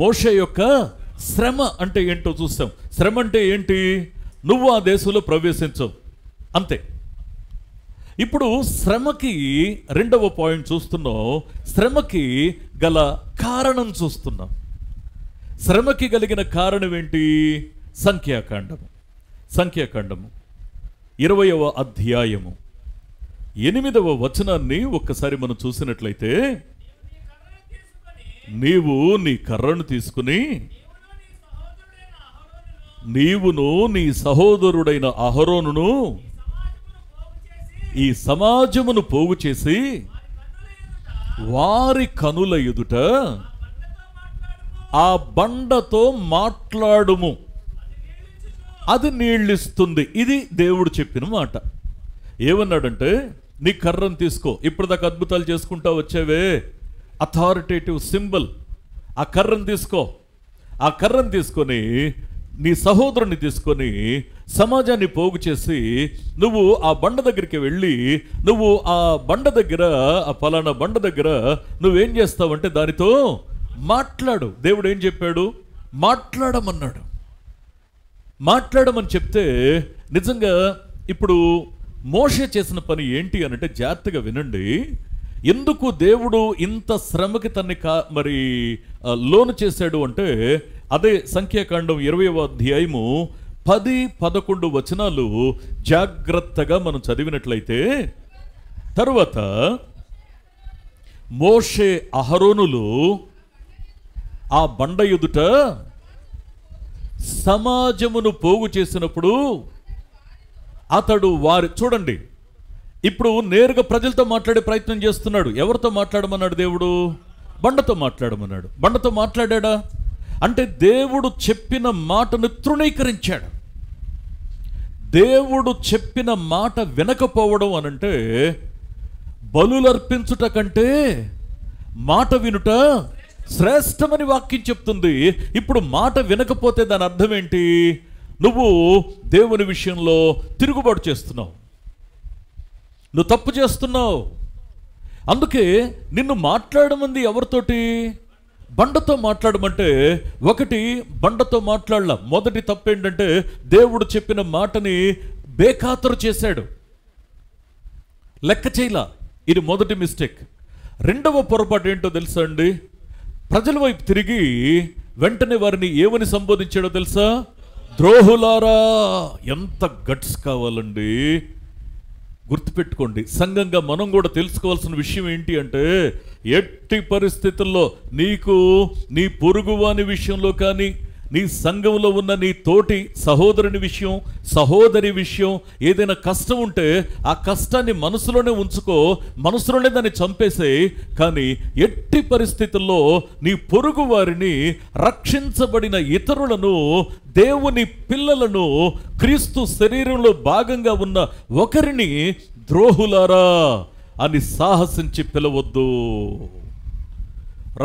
మోషే యొక్క శ్రమ అంటే ఏంటో చూసాం. శ్రమ అంటే ఏంటి? నువ్వు ఆ దేశంలో ప్రవేశించవు, అంతే. ఇప్పుడు శ్రమకి రెండవ పాయింట్ చూస్తున్నాం. శ్రమకి గల కారణం చూస్తున్నాం. శ్రమకి కలిగిన కారణం ఏంటి? సంఖ్యాకాండము 20వ అధ్యాయము 8వ వచనాన్ని ఒక్కసారి మనం చూసినట్లయితే, నీవు నీ కర్రను తీసుకుని నీవును నీ సహోదరుడైన అహరోనును ఈ సమాజమును పోగు చేసి వారి కనుల ఎదుట ఆ బండతో మాట్లాడుము, అది నీళ్ళిస్తుంది. ఇది దేవుడు చెప్పిన మాట. ఏమన్నాడంటే, నీ కర్రను తీసుకో. ఇప్పటిదాకా అద్భుతాలు చేసుకుంటా వచ్చావే, అథారిటేటివ్ సింబల్, ఆ కర్రను తీసుకో. ఆ కర్రను తీసుకొని నీ సహోదరుని తీసుకొని సమాజాన్ని పోగు చేసి నువ్వు ఆ బండ దగ్గరికి వెళ్ళి, నువ్వు ఆ బండ దగ్గర, ఆ ఫలానా బండ దగ్గర నువ్వేం చేస్తావంటే దానితో మాట్లాడు. దేవుడు ఏం చెప్పాడు? మాట్లాడమన్నాడు. మాట్లాడమని చెప్తే నిజంగా ఇప్పుడు మోషే చేసిన పని ఏంటి అనంటే, జాగ్రత్తగా వినండి. ఎందుకు దేవుడు ఇంత శ్రమకి తన్ని మరి లోను చేశాడు అంటే, అదే సంఖ్యాకాండం 20వ అధ్యాయము 10-11 వచనాలు జాగ్రత్తగా మనం చదివినట్లయితే, తరువాత మోషే అహరోనులు ఆ బండ ఎదుట సమాజమును పోగు చేసినప్పుడు అతడు చూడండి, ఇప్పుడు నేరుగా ప్రజలతో మాట్లాడే ప్రయత్నం చేస్తున్నాడు. ఎవరితో మాట్లాడమన్నాడు దేవుడు? బండతో మాట్లాడమన్నాడు. బండతో మాట్లాడా అంటే దేవుడు చెప్పిన మాటను తృణీకరించాడు. దేవుడు చెప్పిన మాట వినకపోవడం అనంటే, బలులర్పించుట కంటే మాట వినుట శ్రేష్టమని వాక్యం చెప్తుంది. ఇప్పుడు మాట వినకపోతే దాని అర్థం ఏంటి? నువ్వు దేవుని విషయంలో తిరుగుబాటు చేస్తున్నావు, నువ్వు తప్పు చేస్తున్నావు. అందుకే నిన్ను మాట్లాడమంది ఎవరితోటి? బండతో మాట్లాడమంటే, ఒకటి బండతో మాట్లాడలా. మొదటి తప్పు ఏంటంటే, దేవుడు చెప్పిన మాటని బేఖాతరు చేశాడు, లెక్క చేయలా. ఇది మొదటి మిస్టేక్. రెండవ పొరపాటు ఏంటో తెలుసా అండి? ప్రజల వైపు తిరిగి వెంటనే వారిని ఏమని సంబోధించాడో తెలుసా? ద్రోహులారా. ఎంత గట్స్ కావాలండి! గుర్తుపెట్టుకోండి, సంఘంగా మనం కూడా తెలుసుకోవాల్సిన విషయం ఏంటి అంటే, ఎట్టి పరిస్థితుల్లో నీకు నీ పొరుగువాని విషయంలో కానీ, నీ సంఘంలో ఉన్న నీ తోటి సహోదరుని విషయం, సహోదరి విషయం ఏదైనా కష్టం ఉంటే ఆ కష్టాన్ని మనసులోనే ఉంచుకో, మనసులోనే దాన్ని చంపేసేయి. కానీ ఎట్టి పరిస్థితుల్లో నీ పొరుగు వారిని, రక్షించబడిన ఇతరులను, దేవుని పిల్లలను, క్రీస్తు శరీరంలో భాగంగా ఉన్న ఒకరిని ద్రోహులారా అని సాహసించి పిలవద్దు.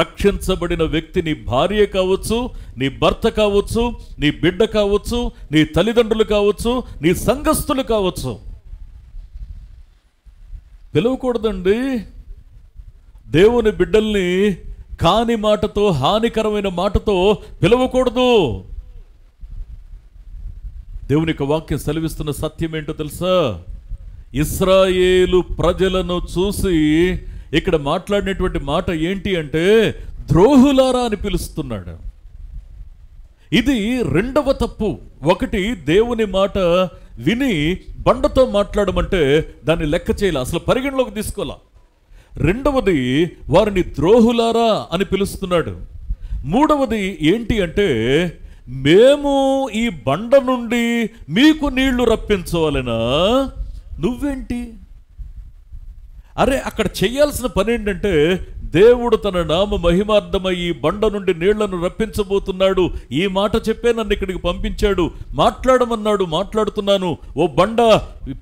రక్షించబడిన వ్యక్తి నీ భార్య కావచ్చు, నీ భర్త కావచ్చు, నీ బిడ్డ కావచ్చు, నీ తల్లిదండ్రులు కావచ్చు, నీ సంఘస్థులు కావచ్చు. పిలవకూడదండి. దేవుని బిడ్డల్ని కాని మాటతో, హానికరమైన మాటతో పిలవకూడదు. దేవుని యొక్క వాక్యం సెలవిస్తున్న సత్యం ఏంటో తెలుసా? ఇశ్రాయేలు ప్రజలను చూసి ఇక్కడ మాట్లాడినటువంటి మాట ఏంటి అంటే, ద్రోహులారా అని పిలుస్తున్నాడు. ఇది రెండవ తప్పు. ఒకటి, దేవుని మాట విని బండతో మాట్లాడమంటే దాన్ని లెక్క చేయాలి, అసలు పరిగణలోకి తీసుకోవాలా. రెండవది, వారిని ద్రోహులారా అని పిలుస్తున్నాడు. మూడవది ఏంటి అంటే, మేము ఈ బండ నుండి మీకు నీళ్లు రప్పించవాలనా? నువ్వేంటి? అరే, అక్కడ చేయాల్సిన పని ఏంటంటే, దేవుడు తన నామ మహిమార్థమై ఈ బండ నుండి నీళ్లను రప్పించబోతున్నాడు. ఈ మాట చెప్పే నన్ను ఇక్కడికి పంపించాడు. మాట్లాడమన్నాడు, మాట్లాడుతున్నాను. ఓ బండ,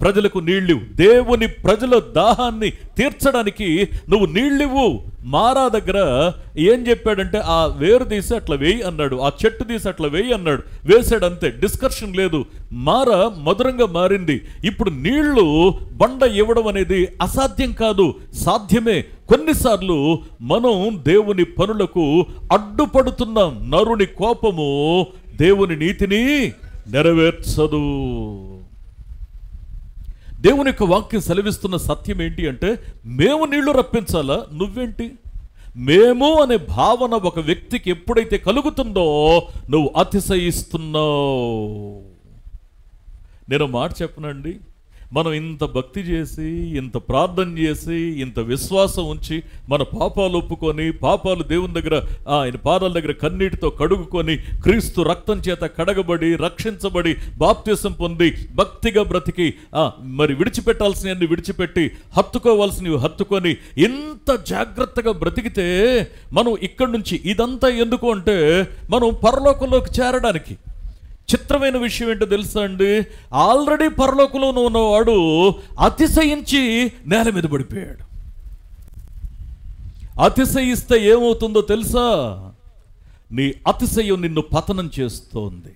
ప్రజలకు నీళ్ళివ్వు. దేవుని ప్రజల దాహాన్ని తీర్చడానికి నువ్వు నీళ్ళివ్వు. మారా దగ్గర ఏం చెప్పాడంటే ఆ వేరు తీసి అట్లా వేయి అన్నాడు, ఆ చెట్టు తీసి అట్లా వేయి అన్నాడు, వేసాడు, అంతే, డిస్కషన్ లేదు. మార మధురంగా మారింది. ఇప్పుడు నీళ్లు బండ ఇవ్వడం అనేది అసాధ్యం కాదు, సాధ్యమే. కొన్నిసార్లు మనం దేవుని పనులకు అడ్డుపడుతున్నాం. నరుని కోపము దేవుని నీతిని నెరవేర్చదు. దేవుని యొక్క వాక్యం సెలవిస్తున్న సత్యం ఏంటి అంటే, మేము నీళ్లు రప్పించాలా, నువ్వేంటి? మేము అనే భావన ఒక వ్యక్తికి ఎప్పుడైతే కలుగుతుందో నువ్వు అతిశయిస్తున్నావు. నేను మాట చెప్పనండి, మనం ఇంత భక్తి చేసి, ఇంత ప్రార్థన చేసి, ఇంత విశ్వాసం ఉంచి, మన పాపాలు ఒప్పుకొని, పాపాలు దేవుని దగ్గర ఆయన పాదాల దగ్గర కన్నీటితో కడుగుకొని, క్రీస్తు రక్తం చేత కడగబడి, రక్షించబడి, బాప్తిసం పొంది, భక్తిగా బ్రతికి, మరి విడిచిపెట్టాల్సినవన్నీ విడిచిపెట్టి, హత్తుకోవాల్సినవి హత్తుకొని, ఇంత జాగ్రత్తగా బ్రతికితే మనం ఇక్కడి నుంచి ఇదంతా ఎందుకు అంటే మనం పరలోకంలోకి చేరడానికి. చిత్రమైన విషయం ఏంటో తెలుసా అండి, ఆల్రెడీ పరలోకంలో ఉన్నవాడు అతిశయించి నేల మీద పడిపోయాడు. అతిశయిస్తే ఏమవుతుందో తెలుసా? నీ అతిశయం నిన్ను పతనం చేస్తోంది,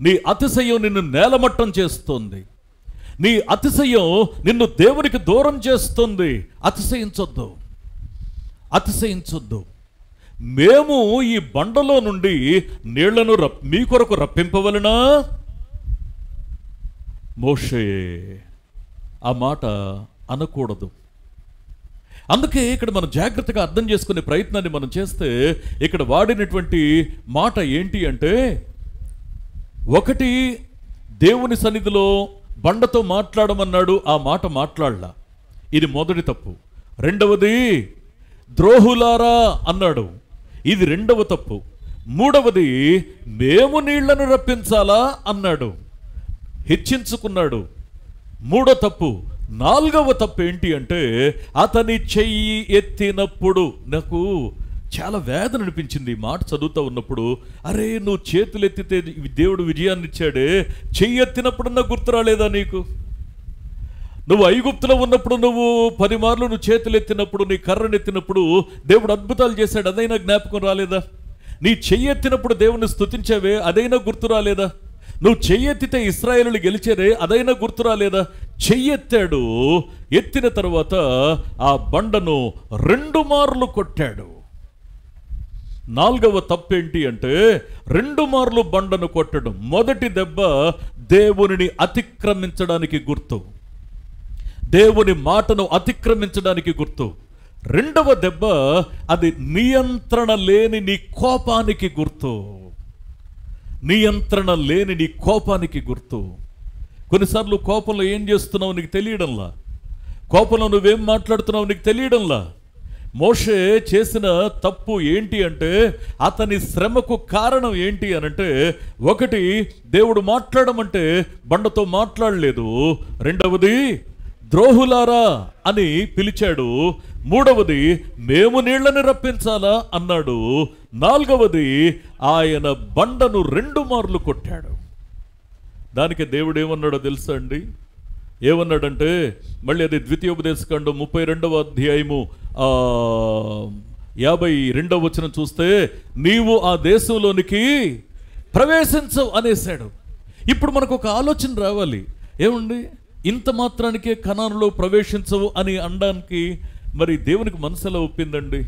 నీ అతిశయం నిన్ను నేలమట్టం చేస్తోంది, నీ అతిశయం నిన్ను దేవునికి దూరం చేస్తుంది. అతిశయించొద్దు, అతిశయించొద్దు. మేము ఈ బండలో నుండి నీళ్లను మీ కొరకు రప్పింపవలనా? మోషే ఆ మాట అనకూడదు. అందుకే ఇక్కడ మనం జాగ్రత్తగా అర్థం చేసుకునే ప్రయత్నాన్ని మనం చేస్తే, ఇక్కడ వాడినటువంటి మాట ఏంటి అంటే, ఒకటి దేవుని సన్నిధిలో బండతో మాట్లాడమన్నాడు, ఆ మాట మాట్లాడలా, ఇది మొదటి తప్పు. రెండవది ద్రోహులారా అన్నాడు, ఇది రెండవ తప్పు. మూడవది మేము నీళ్లను రప్పించాలా అన్నాడు, హెచ్చించుకున్నాడు, మూడో తప్పు. నాలుగవ తప్పు ఏంటి అంటే, అతని చెయ్యి ఎత్తినప్పుడు నాకు చాలా వేదన అనిపించింది ఈ మాట చదువుతూ ఉన్నప్పుడు. అరే, నువ్వు చేతులు ఎత్తితే దేవుడు విజయాన్ని ఇచ్చాడే, చెయ్యి ఎత్తినప్పుడన్నా గుర్తు రాలేదా నీకు? నువ్వు ఐగుప్తులో ఉన్నప్పుడు నువ్వు 10 మార్లు నువ్వు చేతులు ఎత్తినప్పుడు, నీ కర్రను ఎత్తినప్పుడు దేవుడు అద్భుతాలు చేశాడు, అదైనా జ్ఞాపకం రాలేదా? నీ చెయ్యి ఎత్తినప్పుడు దేవుని స్తుతించావే, అదైనా గుర్తు రాలేదా? నువ్వు చెయ్యెత్తితే ఇశ్రాయేలులు గెలిచారే, అదైనా గుర్తు రాలేదా? చెయ్యెత్తాడు, ఎత్తిన తర్వాత ఆ బండను 2 మార్లు కొట్టాడు. నాలుగవ తప్పేంటి అంటే 2 మార్లు బండను కొట్టడం. మొదటి దెబ్బ దేవునిని అతిక్రమించడానికి గుర్తు, దేవుని మాటను అతిక్రమించడానికి గుర్తు. రెండవ దెబ్బ అది నియంత్రణ లేని నీ కోపానికి గుర్తు, నియంత్రణ లేని నీ కోపానికి గుర్తు. కొన్నిసార్లు కోపంలో ఏం చేస్తున్నావు నీకు తెలియడంలా, కోపంలో నువ్వేం మాట్లాడుతున్నావు నీకు తెలియడంలా. మోషే చేసిన తప్పు ఏంటి అంటే, అతని శ్రమకు కారణం ఏంటి అనంటే, ఒకటి దేవుడు మాట్లాడమంటే బండతో మాట్లాడలేదు, రెండవది ద్రోహులారా అని పిలిచాడు, మూడవది మేము నీళ్లను రప్పించాలా అన్నాడు, నాలుగవది ఆయన బండను 2 మార్లు కొట్టాడు. దానికి దేవుడు ఏమన్నాడో తెలుసా అండి? ఏమన్నాడంటే, మళ్ళీ అది ద్వితీయోపదేశకాండం 32వ అధ్యాయము 52వ వచనం చూస్తే, నీవు ఆ దేశంలోనికి ప్రవేశించవు అనేసాడు. ఇప్పుడు మనకు ఒక ఆలోచన రావాలి, ఏముంది ఇంత మాత్రానికే కనానులో ప్రవేశించవు అని అనడానికి మరి దేవునికి మనసులో ఒప్పిందండి?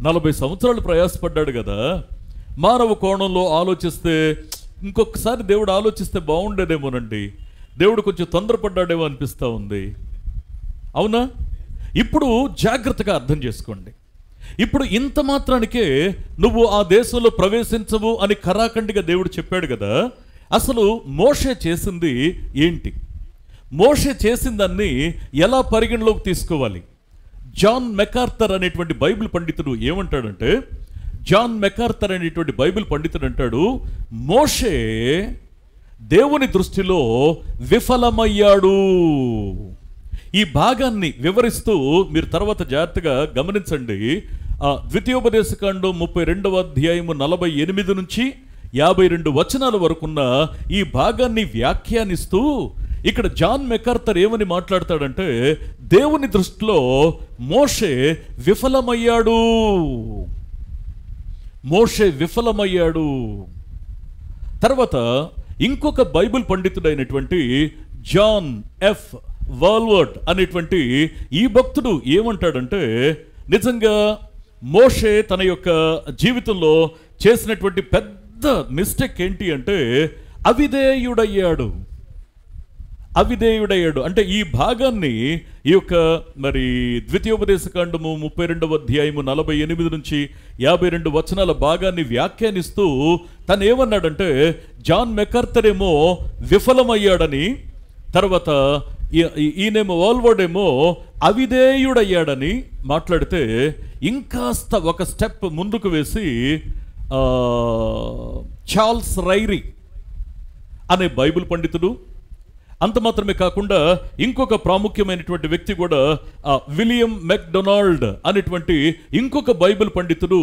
40 సంవత్సరాలు ప్రయాసపడ్డాడు కదా. మానవ కోణంలో ఆలోచిస్తే ఇంకొకసారి దేవుడు ఆలోచిస్తే బాగుండేదేమోనండి, దేవుడు కొంచెం తొందరపడ్డాడేమో అనిపిస్తూ ఉంది, అవునా? ఇప్పుడు జాగ్రత్తగా అర్థం చేసుకోండి. ఇప్పుడు ఇంత మాత్రానికే నువ్వు ఆ దేశంలో ప్రవేశించవు అని ఖరాఖండిగా దేవుడు చెప్పాడు కదా. అసలు మోషే చేసింది ఏంటి? మోషే చేసిన దాన్ని ఎలా పరిగణలోకి తీసుకోవాలి? జాన్ మెకార్థర్ అనేటువంటి బైబిల్ పండితుడు ఏమంటాడంటే, జాన్ మెకార్థర్ అనేటువంటి బైబిల్ పండితుడు అంటాడు, మోషే దేవుని దృష్టిలో విఫలమయ్యాడు. ఈ భాగాన్ని వివరిస్తూ మీరు తర్వాత జాగ్రత్తగా గమనించండి. ద్వితీయోపదేశకాండం 32వ అధ్యాయము 48 నుంచి 52 వచనాల వరకున్న ఈ భాగాన్ని వ్యాఖ్యానిస్తూ ఇక్కడ జాన్ మెకార్థర్ ఏమని మాట్లాడతాడంటే, దేవుని దృష్టిలో మోషే విఫలమయ్యాడు. మోషే విఫలమయ్యాడు. తర్వాత ఇంకొక బైబిల్ పండితుడైనటువంటి జాన్ ఎఫ్ వాల్వర్డ్ అనేటువంటి ఈ భక్తుడు ఏమంటాడంటే, నిజంగా మోషే తన యొక్క జీవితంలో చేసినటువంటి పెద్ద మిస్టేక్ ఏంటి అంటే అవిధేయుడయ్యాడు. అంటే ఈ భాగాన్ని ఈ యొక్క మరి ద్వితీయోపదేశకాండము 32వ అధ్యాయము 48 నుంచి 52 వచనాల భాగాన్ని వ్యాఖ్యానిస్తూ తను ఏమన్నాడంటే, జాన్ మెకార్థర్ ఏమో విఫలమయ్యాడని, తర్వాత ఈయనేమో వాల్వర్డ్ ఏమో అవిధేయుడయ్యాడని మాట్లాడితే, ఇంకాస్త ఒక స్టెప్ ముందుకు వేసి చార్ల్స్ రైరీ అనే బైబిల్ పండితుడు, అంత మాత్రమే కాకుండా ఇంకొక ప్రాముఖ్యమైనటువంటి వ్యక్తి కూడా విలియం మెక్డొనాల్డ్ అనేటువంటి ఇంకొక బైబిల్ పండితుడు,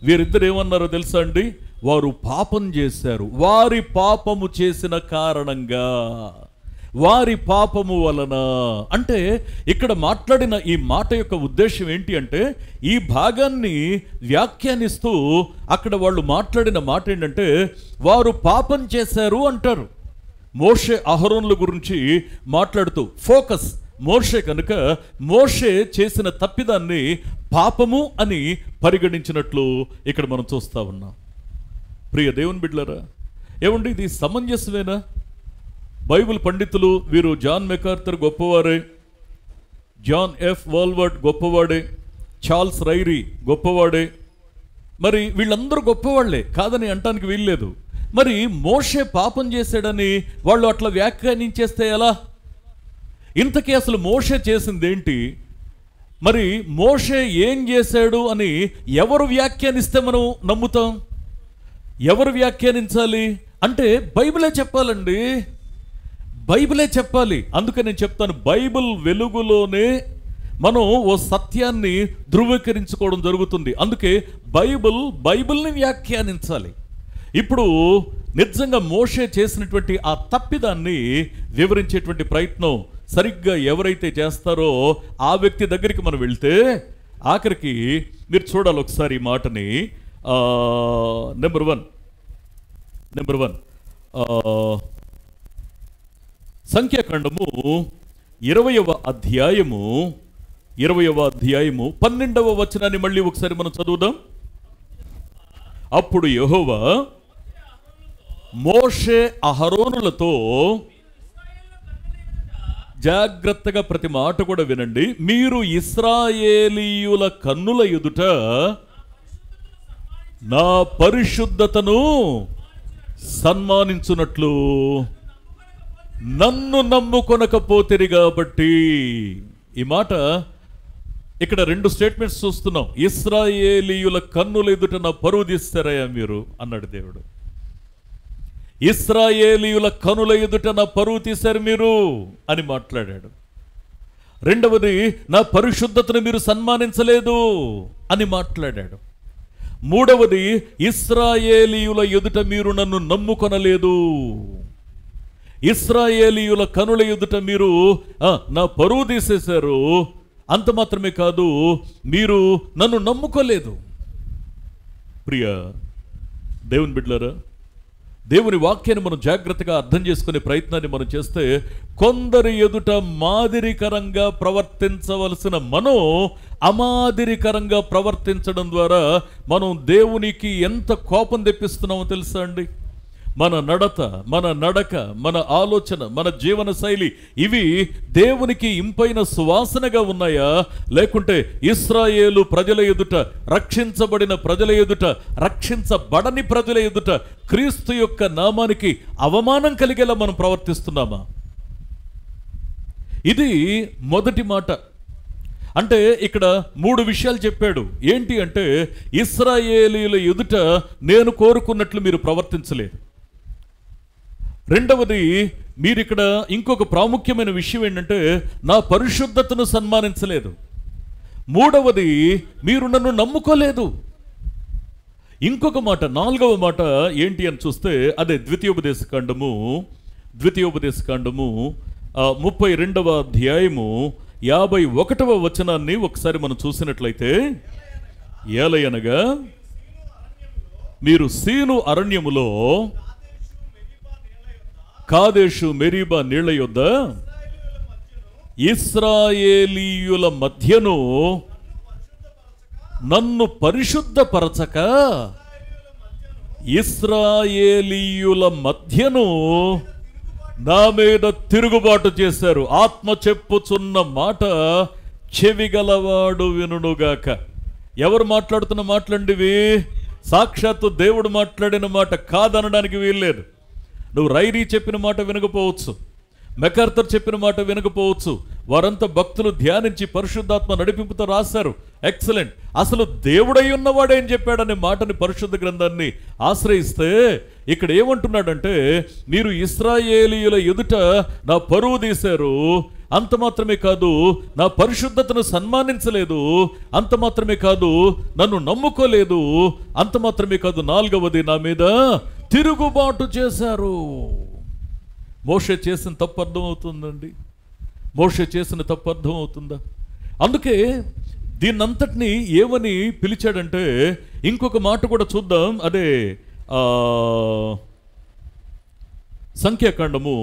వీరిద్దరు ఏమన్నారో తెలుసా అండి? వారు పాపం చేశారు. వారి పాపము చేసిన కారణంగా, వారి పాపము వలన. అంటే ఇక్కడ మాట్లాడిన ఈ మాట యొక్క ఉద్దేశం ఏంటి అంటే, ఈ భాగాన్ని వ్యాఖ్యానిస్తూ అక్కడ వాళ్ళు మాట్లాడిన మాట ఏంటంటే, వారు పాపం చేశారు అంటారు. మోషే అహరోనుల గురించి మాట్లాడుతూ ఫోకస్ మోషే కనుక, మోషే చేసిన తప్పిదాన్ని పాపము అని పరిగణించినట్లు ఇక్కడ మనం చూస్తూ ఉన్నాం. ప్రియ దేవుని బిడ్డలారా, ఏమండి ఇది సమంజసమేనా? బైబిల్ పండితులు వీరు జాన్ మెకార్థర్ గొప్పవారే, జాన్ ఎఫ్ వాల్వర్డ్ గొప్పవాడే, చార్ల్స్ రైరీ గొప్పవాడే, మరి వీళ్ళందరూ గొప్పవాళ్లే, కాదని అంటానికి వీల్లేదు. మరి మోషే పాపం చేశాడని వాళ్ళు అట్లా వ్యాఖ్యానించేస్తే ఎలా? ఇంతకీ అసలు మోషే చేసింది ఏంటి? మరి మోషే ఏం చేశాడు అని ఎవరు వ్యాఖ్యానిస్తే మనం నమ్ముతాం? ఎవరు వ్యాఖ్యానించాలి అంటే బైబిలే చెప్పాలండి, బైబిలే చెప్పాలి. అందుకని నేను చెప్తాను, బైబిల్ వెలుగులోనే మనం ఓ సత్యాన్ని ధృవీకరించుకోవడం జరుగుతుంది. అందుకే బైబిల్ని వ్యాఖ్యానించాలి. ఇప్పుడు నిజంగా మోషే చేసినటువంటి ఆ తప్పిదాన్ని వివరించేటువంటి ప్రయత్నం సరిగ్గా ఎవరైతే చేస్తారో ఆ వ్యక్తి దగ్గరికి మనం వెళ్తే, ఆఖరికి మీరు చూడాలి ఒకసారి ఈ మాటని. నెంబర్ వన్ సంఖ్యాకాండము 20వ అధ్యాయము 12వ వచనాన్ని మళ్ళీ ఒకసారి మనం చదువుదాం. అప్పుడు యెహోవా మోషే అహరోనులతో, జాగ్రత్తగా ప్రతి మాట కూడా వినండి, మీరు ఇశ్రాయేలీయుల కన్నుల ఎదుట నా పరిశుద్ధతను సన్మానించున్నట్లు నన్ను నమ్ముకొనకపోతిరి కాబట్టి. ఈ మాట ఇక్కడ 2 స్టేట్మెంట్స్ చూస్తున్నాం. ఇశ్రాయేలీయుల కన్నుల ఎదుట నా పరువు తీస్తారయ్యా మీరు అన్నాడు దేవుడు. ఇశ్రాయేలీయుల కనుల ఎదుట నా పరువు తీశారు మీరు అని మాట్లాడాడు. రెండవది, నా పరిశుద్ధతను మీరు సన్మానించలేదు అని మాట్లాడాడు. మూడవది, ఇశ్రాయేలీయుల ఎదుట మీరు నన్ను నమ్ముకొనలేదు. ఇశ్రాయేలీయుల కనుల ఎదుట మీరు నా పరువు తీసేశారు. అంత మాత్రమే కాదు, మీరు నన్ను నమ్ముకోలేదు. ప్రియ దేవుని బిడ్డలారా, దేవుని వాక్యాన్ని మనం జాగ్రత్తగా అర్థం చేసుకునే ప్రయత్నాన్ని మనం చేస్తే, కొందరి ఎదుట మాదిరికరంగా ప్రవర్తించవలసిన మనం అమాదిరికరంగా ప్రవర్తించడం ద్వారా మనం దేవునికి ఎంత కోపం తెప్పిస్తున్నామో తెలుసా అండి? మన నడత, మన నడక, మన ఆలోచన, మన జీవన శైలి ఇవి దేవునికి ఇంపైన సువాసనగా ఉన్నాయా? లేకుంటే ఇశ్రాయేలు ప్రజల ఎదుట, రక్షించబడిన ప్రజల ఎదుట, రక్షించబడని ప్రజల ఎదుట క్రీస్తు యొక్క నామానికి అవమానం కలిగేలా మనం ప్రవర్తిస్తున్నామా? ఇది మొదటి మాట. అంటే ఇక్కడ 3 విషయాలు చెప్పాడు. ఏంటి అంటే, ఇశ్రాయేలీయుల ఎదుట నేను కోరుకున్నట్లు మీరు ప్రవర్తించలేదు. రెండవది, మీరు ఇక్కడ ఇంకొక ప్రాముఖ్యమైన విషయం ఏంటంటే, నా పరిశుద్ధతను సన్మానించలేదు. మూడవది, మీరు నన్ను నమ్ముకోలేదు. ఇంకొక మాట, 4వ మాట ఏంటి అని చూస్తే, అదే ద్వితీయోపదేశకాండము 32వ అధ్యాయము 51వ వచనాన్ని ఒకసారి మనం చూసినట్లయితే, ఏలయనగా మీరు సీను అరణ్యములో కాదేషు మెరీబా నీళ్ల యొద్ద ఇశ్రాయేలీయుల మధ్యను నన్ను పరిశుద్ధపరచక ఇశ్రాయేలీయుల మధ్యను నా మీద తిరుగుబాటు చేశారు. ఆత్మ చెప్పుచున్న మాట చెవిగలవాడు వినుగాక. ఎవరు మాట్లాడుతున్న మాటలండివి? సాక్షాత్తు దేవుడు మాట్లాడిన మాట, కాదనడానికి వీల్లేదు. నువ్వు రైరీ చెప్పిన మాట వినకపోవచ్చు, మెకార్థర్ చెప్పిన మాట వినకపోవచ్చు. వారంతా భక్తులు ధ్యానించి పరిశుద్ధాత్మ నడిపింపుతో రాశారు. ఎక్సలెంట్. అసలు దేవుడై ఉన్నవాడేం చెప్పాడనే మాటని, పరిశుద్ధ గ్రంథాన్ని ఆశ్రయిస్తే ఇక్కడ ఏమంటున్నాడంటే, మీరు ఇశ్రాయేలీయుల ఎదుట నా పరువు తీశారు, అంత మాత్రమే కాదు నా పరిశుద్ధతను సన్మానించలేదు, అంత మాత్రమే కాదు నన్ను నమ్ముకోలేదు, అంత మాత్రమే కాదు 4వది నా మీద తిరుగుబాటు చేశారు. మోషే చేసిన తప్పు అర్థమవుతుందండి? మోషే చేసిన తప్పు అర్థమవుతుందా? అందుకే దీన్నంతటినీ ఏమని పిలిచాడంటే, ఇంకొక మాట కూడా చూద్దాం. అదే సంఖ్యాకాండము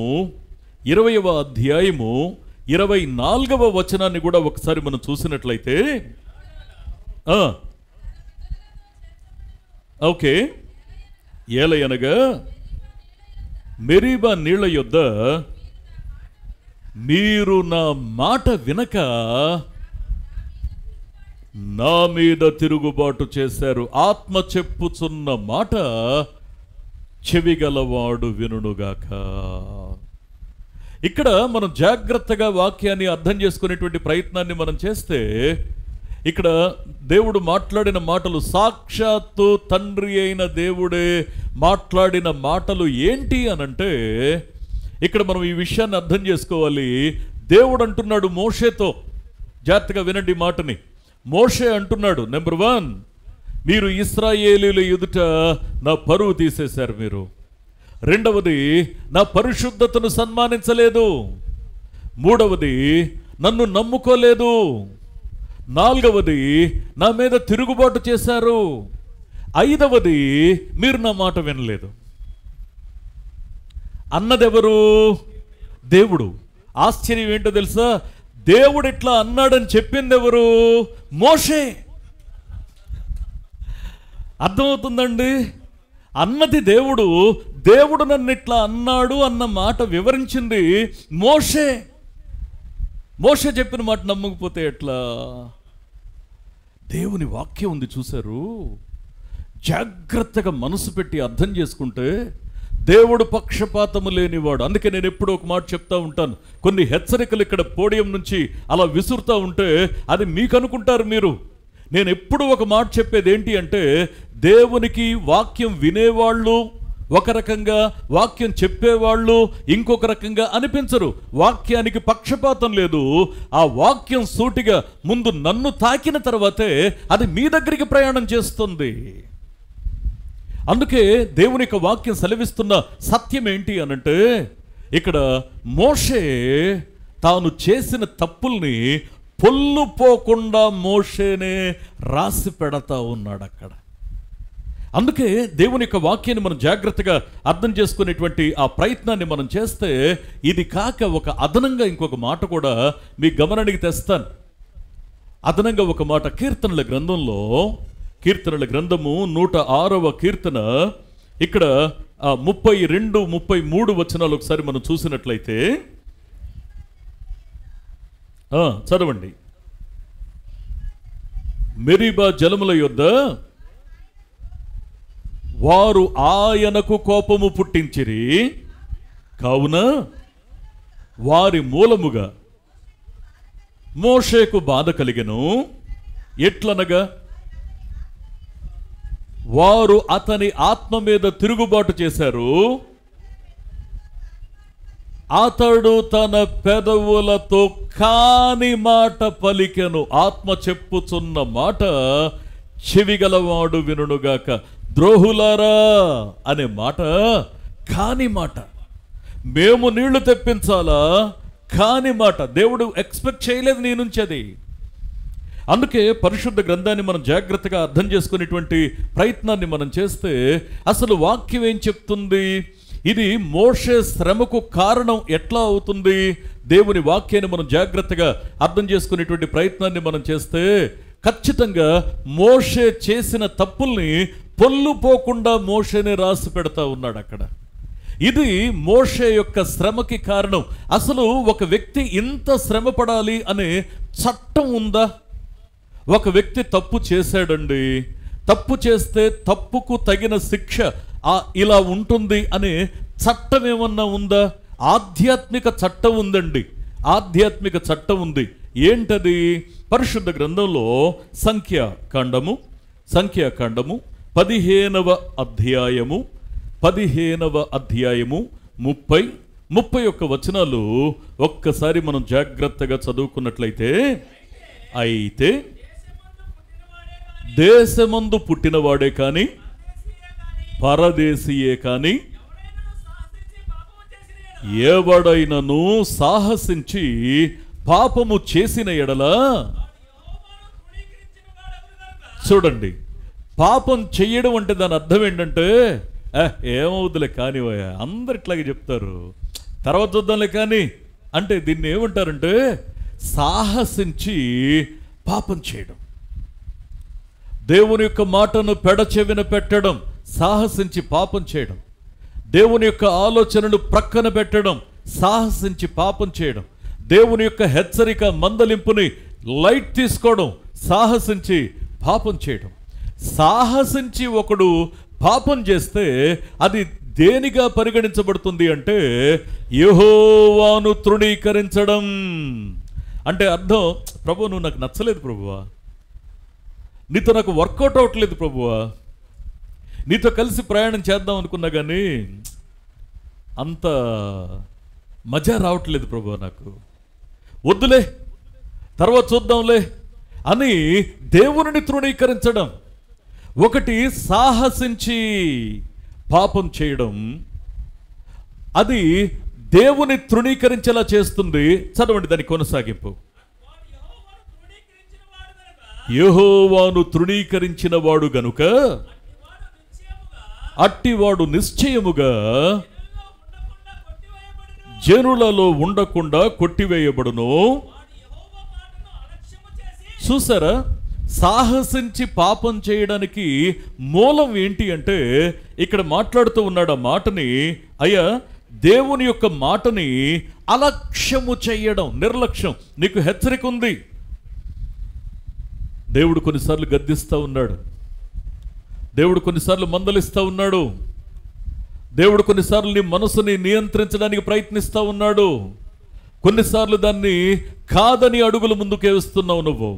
20వ అధ్యాయము 24వ వచనాన్ని కూడా ఒకసారి మనం చూసినట్లయితే, ఓకే, ఏలయనగా మెరీబా నీళ్ల యొద్ద మీరు నా మాట వినక నా మీద తిరుగుబాటు చేశారు. ఆత్మ చెప్పుచున్న మాట చెవిగలవాడు వినుగాక. ఇక్కడ మనం జాగ్రత్తగా వాక్యాన్ని అర్థం చేసుకునేటువంటి ప్రయత్నాన్ని మనం చేస్తే, ఇక్కడ దేవుడు మాట్లాడిన మాటలు సాక్షాత్తు తండ్రి అయిన దేవుడే మాట్లాడిన మాటలు ఏంటి అనంటే, ఇక్కడ మనం ఈ విషయాన్ని అర్థం చేసుకోవాలి. దేవుడు అంటున్నాడు మోషేతో, జాగ్రత్తగా వినండి మాటని. మోషే అంటున్నాడు, నెంబర్ 1, మీరు ఇశ్రాయేలీయుల ఎదుట నా పరువు తీసేశారు. మీరు 2వది, నా పరిశుద్ధతను సన్మానించలేదు. 3వది, నన్ను నమ్ముకోలేదు. 4వది, నా మీద తిరుగుబాటు చేశారు. 5వది, మీరు నా మాట వినలేదు. అన్నదెవరు? దేవుడు. ఆశ్చర్యం ఏంటో తెలుసా? దేవుడు ఇట్లా అన్నాడని చెప్పింది ఎవరు? మోషే. అర్థమవుతుందండి? అన్నది దేవుడు, దేవుడు నన్ను ఇట్లా అన్నాడు అన్న మాట వివరించింది మోషే. మోషే చెప్పిన మాట నమ్మకపోతే ఎట్లా? దేవుని వాక్యం ఉంది చూశారు. జాగ్రత్తగా మనసు పెట్టి అర్థం చేసుకుంటే దేవుడు పక్షపాతము లేనివాడు. అందుకే నేను ఎప్పుడూ ఒక మాట చెప్తా ఉంటాను. కొన్ని హెచ్చరికలు ఇక్కడ పోడియం నుంచి అలా విసురుతూ ఉంటే అది మీకు అనుకుంటారు మీరు. నేను ఎప్పుడు ఒక మాట చెప్పేది ఏంటి అంటే, దేవునికి వాక్యం వినేవాళ్ళు ఒక రకంగా, వాక్యం చెప్పేవాళ్ళు ఇంకొక రకంగా అనిపించరు. వాక్యానికి పక్షపాతం లేదు. ఆ వాక్యం సూటిగా ముందు నన్ను తాకిన తర్వాతే అది మీ దగ్గరికి ప్రయాణం చేస్తుంది. అందుకే దేవుని యొక్క వాక్యం సెలవిస్తున్న సత్యం ఏంటి అనంటే, ఇక్కడ మోషే తాను చేసిన తప్పుల్ని పొల్లుపోకుండా మోషేనే రాసి పెడతా ఉన్నాడు అక్కడ. అందుకే దేవుని యొక్క వాక్యాన్ని మనం జాగ్రత్తగా అర్థం చేసుకునేటువంటి ఆ ప్రయత్నాన్ని మనం చేస్తే, ఇది కాక ఒక అదనంగా ఇంకొక మాట కూడా మీ గమనానికి తెస్తాను. అదనంగా ఒక మాట కీర్తనల గ్రంథంలో, కీర్తనల గ్రంథము 106వ కీర్తన, ఇక్కడ 32, 33 వచనాలు ఒకసారి మనం చూసినట్లయితే, చదవండి. మెరీబా జలముల యొద్ద వారు ఆయనకు కోపము పుట్టించిరి, కావున వారి మూలముగా మోషేకు బాధ కలిగెను. ఎట్లనగా వారు అతని ఆత్మ మీద తిరుగుబాటు చేశారు, అతడు తన పెదవులతో కాని మాట పలికెను. ఆత్మ చెప్పుచున్న మాట చెవిగలవాడు వినుగాక. ద్రోహులారా అనే మాట కాని మాట. మేము నీళ్లు తెప్పించాలా, కాని మాట, దేవుడు ఎక్స్పెక్ట్ చేయలేదు నీ నుంచి అది. అందుకే పరిశుద్ధ గ్రంథాన్ని మనం జాగ్రత్తగా అర్థం చేసుకునేటువంటి ప్రయత్నాన్ని మనం చేస్తే అసలు వాక్యం ఏం చెప్తుంది, ఇది మోషే శ్రమకు కారణం ఎట్లా అవుతుంది, దేవుని వాక్యాన్ని మనం జాగ్రత్తగా అర్థం చేసుకునేటువంటి ప్రయత్నాన్ని మనం చేస్తే ఖచ్చితంగా మోషే చేసిన తప్పుల్ని పొల్లుపోకుండా మోషేనే రాసి పెడతా ఉన్నాడు అక్కడ. ఇది మోషే యొక్క శ్రమకి కారణం. అసలు ఒక వ్యక్తి ఇంత శ్రమ పడాలి అనే చట్టం ఉందా? ఒక వ్యక్తి తప్పు చేశాడండి, తప్పు చేస్తే తప్పుకు తగిన శిక్ష ఇలా ఉంటుంది అనే చట్టం ఏమన్నా ఉందా? ఆధ్యాత్మిక చట్టం ఉందండి, ఆధ్యాత్మిక చట్టం ఉంది. ఏంటది? పరిశుద్ధ గ్రంథంలో సంఖ్యాకాండము 15వ అధ్యాయము 31 వచనాలు ఒక్కసారి మనం జాగ్రత్తగా చదువుకున్నట్లయితే, అయితే దేశమందు పుట్టినవాడే కాని పరదేశీయే కాని ఎవడైనను సాహసించి పాపము చేసిన ఎడల, చూడండి, పాపం చెయ్యడం అంటే దాని అర్థం ఏంటంటే ఏమవుతులే కానివయ్యా, అందరు ఇట్లాగే చెప్తారు, తర్వాత చూద్దాంలే కానీ అంటే దీన్ని ఏమంటారంటే సాహసించి పాపం చేయడం, దేవుని యొక్క మాటను పెడచెవిన పెట్టడం, సాహసించి పాపం చేయడం, దేవుని యొక్క ఆలోచనలు ప్రక్కన పెట్టడం, సాహసించి పాపం చేయడం, దేవుని యొక్క హెచ్చరిక మందలింపుని లైట్ తీసుకోవడం, సాహసించి పాపం చేయడం. సాహసించి ఒకడు పాపం చేస్తే అది దేనిగా పరిగణించబడుతుంది అంటే యెహోవాను తృణీకరించడం. అంటే అర్థం, ప్రభు నువ్వు నాకు నచ్చలేదు ప్రభువా, నీతో నాకు వర్కౌట్ అవ్వట్లేదు ప్రభువా, నీతో కలిసి ప్రయాణం చేద్దాం అనుకున్నా కానీ అంత మజా రావట్లేదు ప్రభువా, నాకు వద్దులే, తర్వాత చూద్దాంలే అని దేవుని తృణీకరించడం. ఒకటి సాహసించి పాపం చేయడం, అది దేవుని తృణీకరించేలా చేస్తుంది. చదవండి దాని కొనసాగింపు. యెహోవాను తృణీకరించిన వాడు గనుక అట్టివాడు నిశ్చయముగా జనులలో ఉండకుండా కొట్టివేయబడును. చూసారా, సాహసించి పాపం చేయడానికి మూలం ఏంటి అంటే ఇక్కడ మాట్లాడుతూ ఉన్నాడు ఆ మాటని, అయ్యా దేవుని యొక్క మాటని అలక్ష్యము చేయడం, నిర్లక్ష్యం. నీకు హెచ్చరిక ఉంది, దేవుడు కొన్నిసార్లు గద్దిస్తూ ఉన్నాడు, దేవుడు కొన్నిసార్లు మందలిస్తూ ఉన్నాడు, దేవుడు కొన్నిసార్లు నీ మనసుని నియంత్రించడానికి ప్రయత్నిస్తూ ఉన్నాడు, కొన్నిసార్లు దాన్ని కాదని అడుగులు ముందుకు వేస్తున్నావు నువ్వు.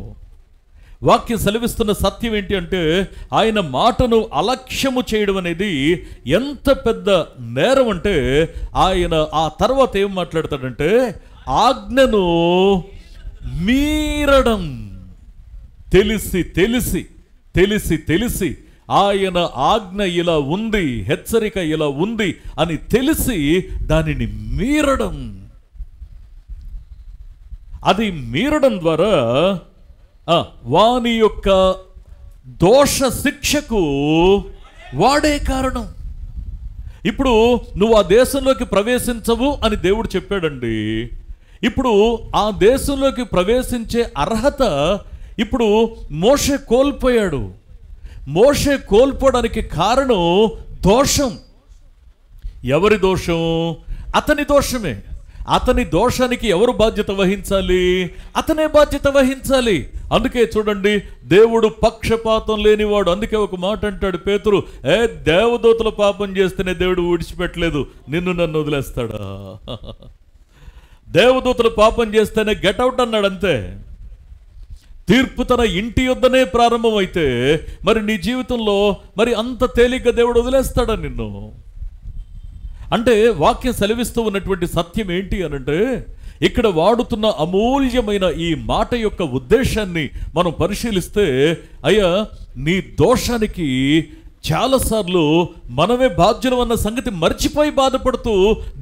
వాక్యం సెలవిస్తున్న సత్యం ఏంటి అంటే ఆయన మాటను అలక్ష్యము చేయడం అనేది ఎంత పెద్ద నేరం అంటే ఆయన ఆ తర్వాత ఏం మాట్లాడతాడంటే ఆజ్ఞను మీరడం. తెలిసి తెలిసి తెలిసి తెలిసి ఆయన ఆజ్ఞ ఇలా ఉంది, హెచ్చరిక ఇలా ఉంది అని తెలిసి దానిని మీరడం. అది మీరడం ద్వారా వాని యొక్క దోష శిక్షకు వాడే కారణం. ఇప్పుడు నువ్వు ఆ దేశంలోకి ప్రవేశించవు అని దేవుడు చెప్పాడండి. ఇప్పుడు ఆ దేశంలోకి ప్రవేశించే అర్హత ఇప్పుడు మోషే కోల్పోయాడు. మోషే కోల్పోవడానికి కారణం దోషం. ఎవరి దోషం? అతని దోషమే. అతని దోషానికి ఎవరు బాధ్యత వహించాలి? అతనే బాధ్యత వహించాలి. అందుకే చూడండి, దేవుడు పక్షపాతం లేనివాడు. అందుకే ఒక మాట అంటాడు పేతురు, దేవదూతల పాపం చేస్తేనే దేవుడు విడిచిపెట్టలేదు, నిన్ను నన్ను వదిలేస్తాడా? దేవదూతలు పాపం చేస్తేనే గెట్అవుట్ అన్నాడు అంతే. తీర్పు తన ఇంటి యొద్దనే ప్రారంభమైతే మరి నీ జీవితంలో మరి అంత తేలిగ్గా దేవుడు వదిలేస్తాడా నిన్ను? అంటే వాక్యం సెలవిస్తూ ఉన్నటువంటి సత్యం ఏంటి అనంటే ఇక్కడ వాడుతున్న అమూల్యమైన ఈ మాట యొక్క ఉద్దేశాన్ని మనం పరిశీలిస్తే, అయ్యా నీ దోషానికి చాలాసార్లు మనమే బాధ్యులం అన్న సంగతి మర్చిపోయి బాధపడుతూ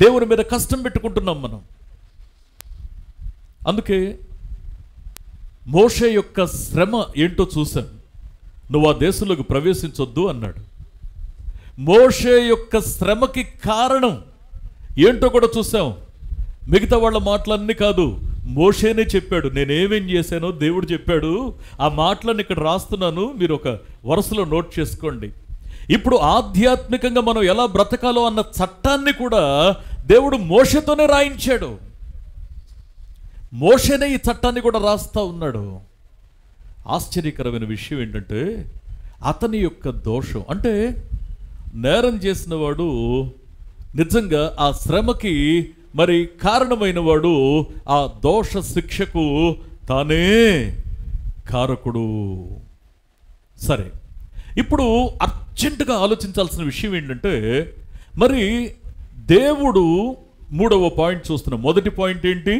దేవుని మీద కష్టం పెట్టుకుంటున్నాం మనం. అందుకే మోషే యొక్క శ్రమ ఏంటో చూశాను. నువ్వు ఆ దేశంలోకి ప్రవేశించొద్దు అన్నాడు. మోషే యొక్క శ్రమకి కారణం ఏంటో కూడా చూసాం. మిగతా వాళ్ళ మాటలన్నీ కాదు, మోషేనే చెప్పాడు. నేనేమేం చేశానో దేవుడు చెప్పాడు. ఆ మాటలను ఇక్కడ రాస్తున్నాను, మీరు ఒక వరుసలో నోట్ చేసుకోండి. ఇప్పుడు ఆధ్యాత్మికంగా మనం ఎలా బ్రతకాలో అన్న చట్టాన్ని కూడా దేవుడు మోషేతోనే రాయించాడు. మోషేనే ఈ చట్టాన్ని కూడా రాస్తా ఉన్నాడు. ఆశ్చర్యకరమైన విషయం ఏంటంటే, అతని యొక్క దోషం అంటే నేరం చేసిన వాడు నిజంగా ఆ శ్రమకి మరి కారణమైన వాడు ఆ దోష శిక్షకు తానే కారకుడు. సరే, ఇప్పుడు అర్జెంటుగా ఆలోచించాల్సిన విషయం ఏంటంటే, మరి దేవుడు మూడవ పాయింట్ చూస్తున్నాం. మొదటి పాయింట్ ఏంటి?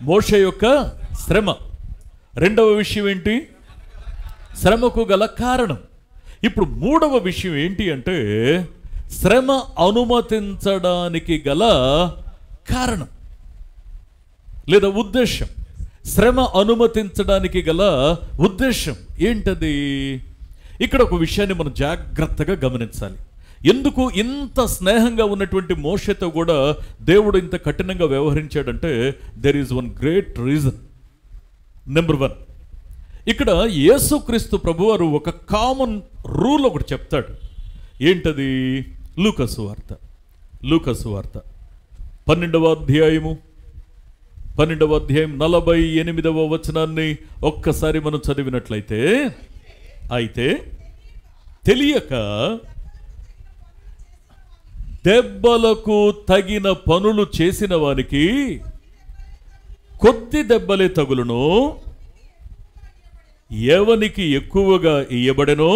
మోషే యొక్క శ్రమ. రెండవ విషయం ఏంటి? శ్రమకు గల కారణం. ఇప్పుడు మూడవ విషయం ఏంటి అంటే, శ్రమ అనుమతించడానికి గల కారణం లేదా ఉద్దేశం. శ్రమ అనుమతించడానికి గల ఉద్దేశం ఏంటది? ఇక్కడ ఒక విషయాన్ని మనం జాగ్రత్తగా గమనించాలి. ఎందుకు ఇంత స్నేహంగా ఉన్నటువంటి మోషేతో కూడా దేవుడు ఇంత కఠినంగా వ్యవహరించాడంటే, there is one great reason. Number 1, ఇక్కడ యేసుక్రీస్తు ప్రభువారు ఒక కామన్ రూల్ ఒకటి చెప్తాడు. ఏంటది? లూకాసు వార్త 12వ అధ్యాయం 48వ వచనాన్ని ఒక్కసారి మనం చదివినట్లయితే, అయితే తెలియక దెబ్బలకు తగిన పనులు చేసిన వారికి కొద్ది దెబ్బలే తగులును, ఎవనికి ఎక్కువగా ఇయ్యబడెనో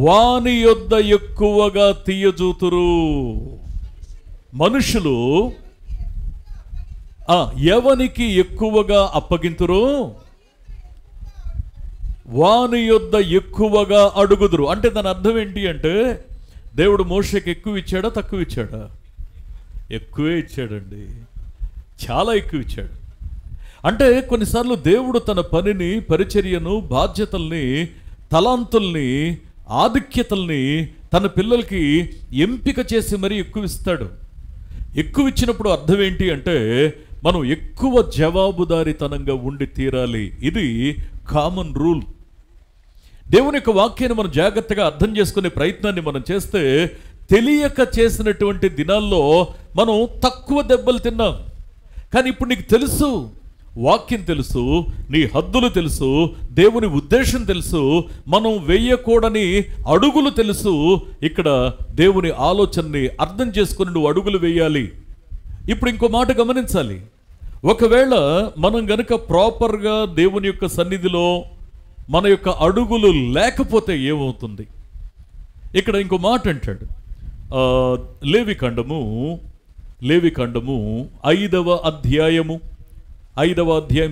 వాని యొద్ద ఎక్కువగా తీయజూతురు. మనుషులు ఎవనికి ఎక్కువగా అప్పగింతురు వాని యొద్ద ఎక్కువగా అడుగుదురు. అంటే దాని అర్థం ఏంటి అంటే, దేవుడు మోషేకి ఎక్కువ ఇచ్చాడా తక్కువ ఇచ్చాడా? ఎక్కువే ఇచ్చాడండి, చాలా ఎక్కువ ఇచ్చాడు. అంటే కొన్నిసార్లు దేవుడు తన పనిని, పరిచర్యను, బాధ్యతల్ని, తలాంతుల్ని, ఆధిక్యతల్ని తన పిల్లలకి ఎంపిక చేసి మరీ ఎక్కువ ఇస్తాడు. ఎక్కువ ఇచ్చినప్పుడు అర్థం ఏంటి అంటే, మనం ఎక్కువ జవాబుదారీతనంగా ఉండి తీరాలి. ఇది కామన్ రూల్. దేవుని యొక్క వాక్యాన్ని మనం జాగ్రత్తగా అర్థం చేసుకునే ప్రయత్నాన్ని మనం చేస్తే, తెలియక చేసినటువంటి దినాల్లో మనం తక్కువ దెబ్బలు తిన్నాం. కానీ ఇప్పుడు నీకు తెలుసు, వాక్యం తెలుసు, నీ హద్దులు తెలుసు, దేవుని ఉద్దేశం తెలుసు, మనం వేయకూడని అడుగులు తెలుసు. ఇక్కడ దేవుని ఆలోచనని అర్థం చేసుకుని నువ్వు అడుగులు వేయాలి. ఇప్పుడు ఇంకో మాట గమనించాలి. ఒకవేళ మనం గనుక ప్రాపర్గా దేవుని యొక్క సన్నిధిలో మన యొక్క అడుగులు లేకపోతే ఏమవుతుంది? ఇక్కడ ఇంకో మాట అంటాడు. లేవికాండము 5వ అధ్యాయం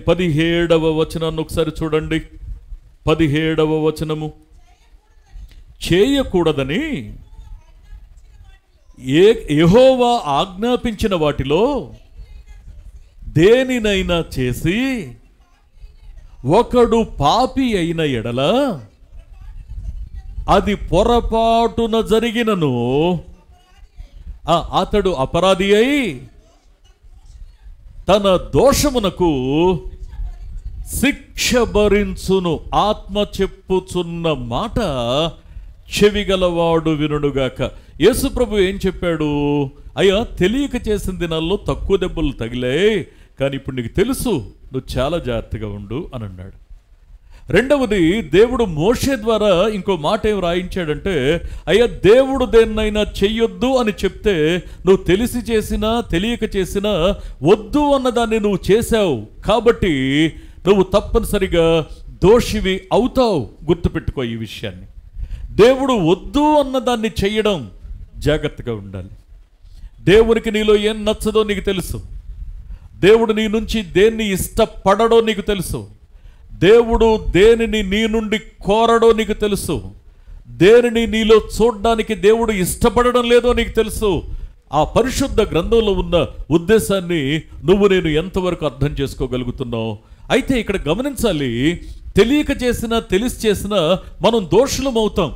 17వ వచనాన్ని ఒకసారి చూడండి. 17వ వచనము, చేయకూడదని యెహోవా ఆజ్ఞాపించిన వాటిలో దేనినైనా చేసి ఒకడు పాపి అయిన ఎడల అది పొరపాటున జరిగినను అతడు అపరాధి అయి తన దోషమునకు శిక్ష భరించును. ఆత్మ చెప్పుచున్న మాట చెవిగలవాడు వినుడుగాక. యేసుప్రభు ఏం చెప్పాడు? అయ్యా, తెలియక చేసిన దినాల్లో తక్కువ దెబ్బలు తగిలాయి, కానీ ఇప్పుడు నీకు తెలుసు, నువ్వు చాలా జాగ్రత్తగా ఉండు అని అన్నాడు. రెండవది, దేవుడు మోషే ద్వారా ఇంకో మాట ఏం రాయించాడంటే, అయ్యా, దేవుడు దేన్నైనా చెయ్యొద్దు అని చెప్తే నువ్వు తెలిసి చేసినా తెలియక చేసినా వద్దు అన్నదాన్ని నువ్వు చేశావు కాబట్టి నువ్వు తప్పనిసరిగా దోషివి అవుతావు. గుర్తుపెట్టుకో ఈ విషయాన్ని. దేవుడు వద్దు అన్నదాన్ని చెయ్యడం జాగ్రత్తగా ఉండాలి. దేవునికి నీలో ఏం నచ్చదో నీకు తెలుసు. దేవుడు నీ నుంచి దేన్ని ఇష్టపడడో నీకు తెలుసు. దేవుడు దేనిని నీ నుండి కోరడో నీకు తెలుసు. దేనిని నీలో చూడడానికి దేవుడు ఇష్టపడడం లేదో నీకు తెలుసు. ఆ పరిశుద్ధ గ్రంథంలో ఉన్న ఉద్దేశాన్ని నువ్వు నేను ఎంతవరకు అర్థం చేసుకోగలుగుతున్నావు? అయితే ఇక్కడ గమనించాలి, తెలియక చేసినా తెలిసి చేసినా మనం దోషులం అవుతాం.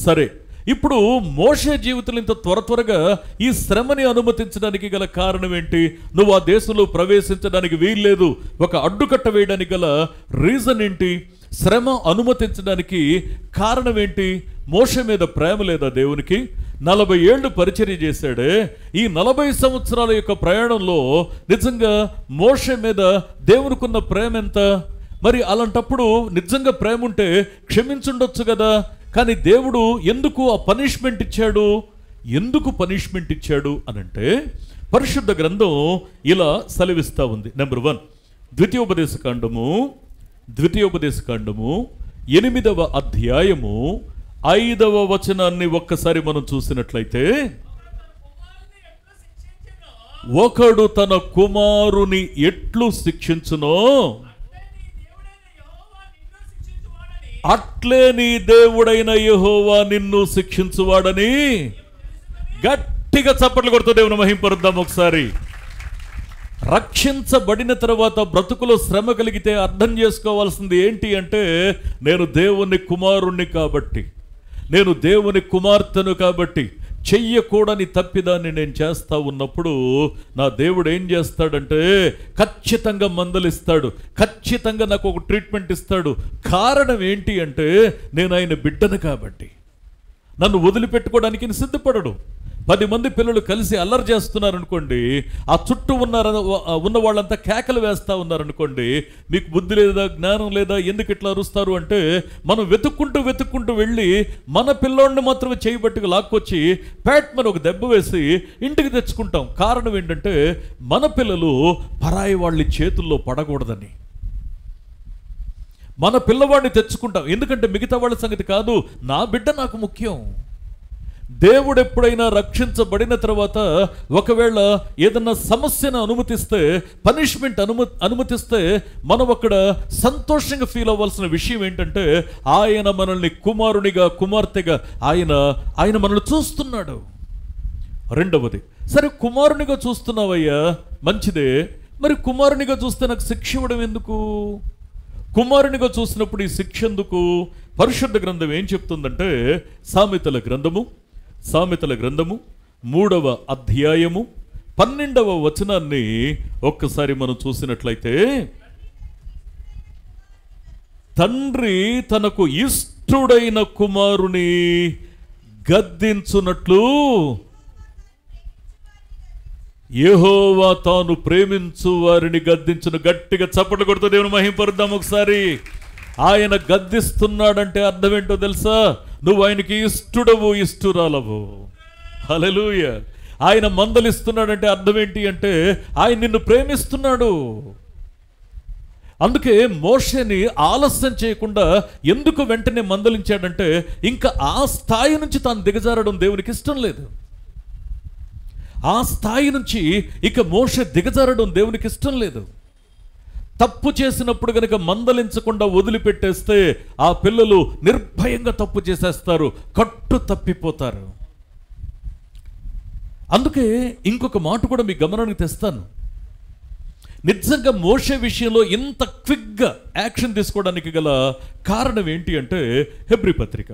సరే, ఇప్పుడు మోషే జీవితంలో ఇంత త్వరగా ఈ శ్రమని అనుమతించడానికి గల కారణం ఏంటి? నువ్వు ఆ దేశంలో ప్రవేశించడానికి వీల్లేదు, ఒక అడ్డుకట్ట వేయడానికి గల రీజన్ ఏంటి? శ్రమ అనుమతించడానికి కారణం ఏంటి? మోషే మీద ప్రేమ లేదా దేవునికి? 40 ఏళ్ళు పరిచర్య చేశాడే. ఈ 40 సంవత్సరాల యొక్క ప్రయాణంలో నిజంగా మోషే మీద దేవునికున్న ప్రేమ ఎంత? మరి అలాంటప్పుడు నిజంగా ప్రేమ ఉంటే క్షమించుండొచ్చు కదా. కానీ దేవుడు ఎందుకు ఆ పనిష్మెంట్ ఇచ్చాడు? ఎందుకు పనిష్మెంట్ ఇచ్చాడు అనంటే పరిశుద్ధ గ్రంథం ఇలా సెలవిస్తూ ఉంది. నెంబర్ 1, ద్వితీయోపదేశకాండము 8వ అధ్యాయము 5వ వచనాన్ని ఒక్కసారి మనం చూసినట్లయితే, ఒకడు తన కుమారుని ఎట్లు శిక్షించునో అట్లే నీ దేవుడైన యెహోవా నిన్ను శిక్షించువాడని. గట్టిగా చప్పట్లు కొడుతూ దేవుని మహింపరుద్దాం ఒకసారి. రక్షించబడిన తర్వాత బ్రతుకులో శ్రమ కలిగితే అర్థం చేసుకోవాల్సింది ఏంటి అంటే, నేను దేవుని కుమారుణ్ణి కాబట్టి, నేను దేవుని కుమార్తెను కాబట్టి చెయ్యకూడని తప్పిదాన్ని నేను చేస్తా ఉన్నప్పుడు నా దేవుడు ఏం చేస్తాడంటే ఖచ్చితంగా మందలిస్తాడు, ఖచ్చితంగా నాకు ఒక ట్రీట్మెంట్ ఇస్తాడు. కారణం ఏంటి అంటే, నేను ఆయన బిడ్డను కాబట్టి. నన్ను వదిలిపెట్టుకోవడానికి సిద్ధపడడు. 10 మంది పిల్లలు కలిసి అల్లరి చేస్తున్నారనుకోండి, ఆ చుట్టూ ఉన్న వాళ్ళంతా కేకలు వేస్తూ ఉన్నారనుకోండి, మీకు బుద్ధి లేదా, జ్ఞానం లేదా, ఎందుకు ఇట్లా అరుస్తారు అంటే, మనం వెతుక్కుంటూ వెళ్ళి మన పిల్లోడిని మాత్రమే చేయబట్టుకు లాక్కొచ్చి మన ఒక దెబ్బ వేసి ఇంటికి తెచ్చుకుంటాం. కారణం ఏంటంటే, మన పిల్లలు పరాయి వాళ్ళ చేతుల్లో పడకూడదని. మన పిల్లవాడిని తెచ్చుకుంటాం, ఎందుకంటే మిగతా వాళ్ళ సంగతి కాదు, నా బిడ్డ నాకు ముఖ్యం. దేవుడు ఎప్పుడైనా రక్షించబడిన తర్వాత ఒకవేళ ఏదన్నా సమస్యను అనుమతిస్తే, పనిష్మెంట్ అనుమతిస్తే, మనం అక్కడ సంతోషంగా ఫీల్ అవ్వాల్సిన విషయం ఏంటంటే, ఆయన మనల్ని కుమారునిగా కుమార్తెగా ఆయన మనల్ని చూస్తున్నాడు. రెండవది, సరే కుమారునిగా చూస్తున్నావయ్యా, మంచిదే, మరి కుమారునిగా చూస్తే నాకు శిక్ష ఇవ్వడం ఎందుకు? కుమారునిగా చూసినప్పుడు ఈ శిక్ష ఎందుకు? పరిశుద్ధ గ్రంథం ఏం చెప్తుందంటే, సామెతల గ్రంథము 3వ అధ్యాయము 12వ వచనాన్ని ఒక్కసారి మనం చూసినట్లయితే, తండ్రి తనకు ఇష్టుడైన కుమారుని గద్దించున్నట్లు యెహోవా తాను ప్రేమించు వారిని గద్దించును. గట్టిగా చప్పట్లు కొడుతూ దేవుని మహింపరుద్దాం ఒకసారి. ఆయన గద్దిస్తున్నాడంటే అర్థం ఏంటో తెలుసా? నువ్వు ఆయనకి ఇష్టుడవు, ఇష్టురాలవు. హల్లెలూయా. ఆయన మందలిస్తున్నాడంటే అర్థం ఏంటి అంటే, ఆయన నిన్ను ప్రేమిస్తున్నాడు. అందుకే మోషేని ఆలస్యం చేయకుండా ఎందుకు వెంటనే మందలించాడంటే, ఇంకా ఆ స్థాయి నుంచి తాను దిగజారడం దేవునికి ఇష్టం లేదు. ఆ స్థాయి నుంచి ఇక మోషే దిగజారడం దేవునికి ఇష్టం లేదు. తప్పు చేసినప్పుడు గనక మందలించకుండా వదిలిపెట్టేస్తే ఆ పిల్లలు నిర్భయంగా తప్పు చేసేస్తారు, కట్టు తప్పిపోతారు. అందుకే ఇంకొక మాట కూడా మీ గమనానికి తెస్తాను. నిజంగా మోషే విషయంలో ఇంత క్విక్గా యాక్షన్ తీసుకోవడానికి గల కారణం ఏంటి అంటే, హెబ్రీ పత్రిక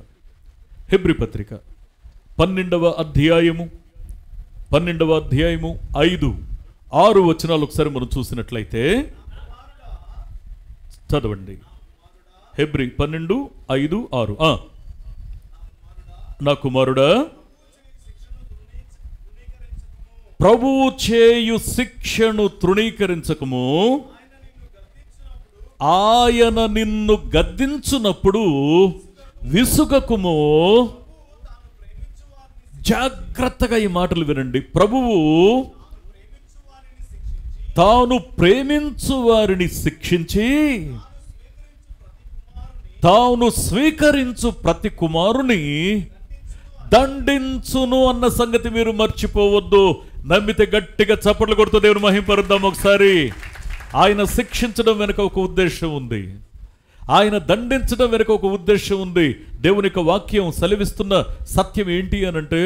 12వ అధ్యాయము 5-6 వచనాలు ఒకసారి మనం చూసినట్లయితే, చదవండి. హెబ్రీ 12:5-6. నా కుమారుడా, ప్రభువు చేయు శిక్షను తృణీకరించకము, ఆయన నిన్ను గద్దించునప్పుడు విసుగకుము. జాగ్రత్తగా ఈ మాటలు వినండి. ప్రభువు తాను ప్రేమించు వారిని శిక్షించి, తాను స్వీకరించు ప్రతి కుమారుని దండించును అన్న సంగతి మీరు మర్చిపోవద్దు. నమ్మితే గట్టిగా చప్పట్లు కొడుతూ దేవుని మహింపరుద్దాం ఒకసారి. ఆయన శిక్షించడం వెనుక ఒక ఉద్దేశం ఉంది. ఆయన దండించడం వెనుక ఒక ఉద్దేశం ఉంది. దేవుని యొక్క వాక్యం సెలవిస్తున్న సత్యం ఏంటి అనంటే,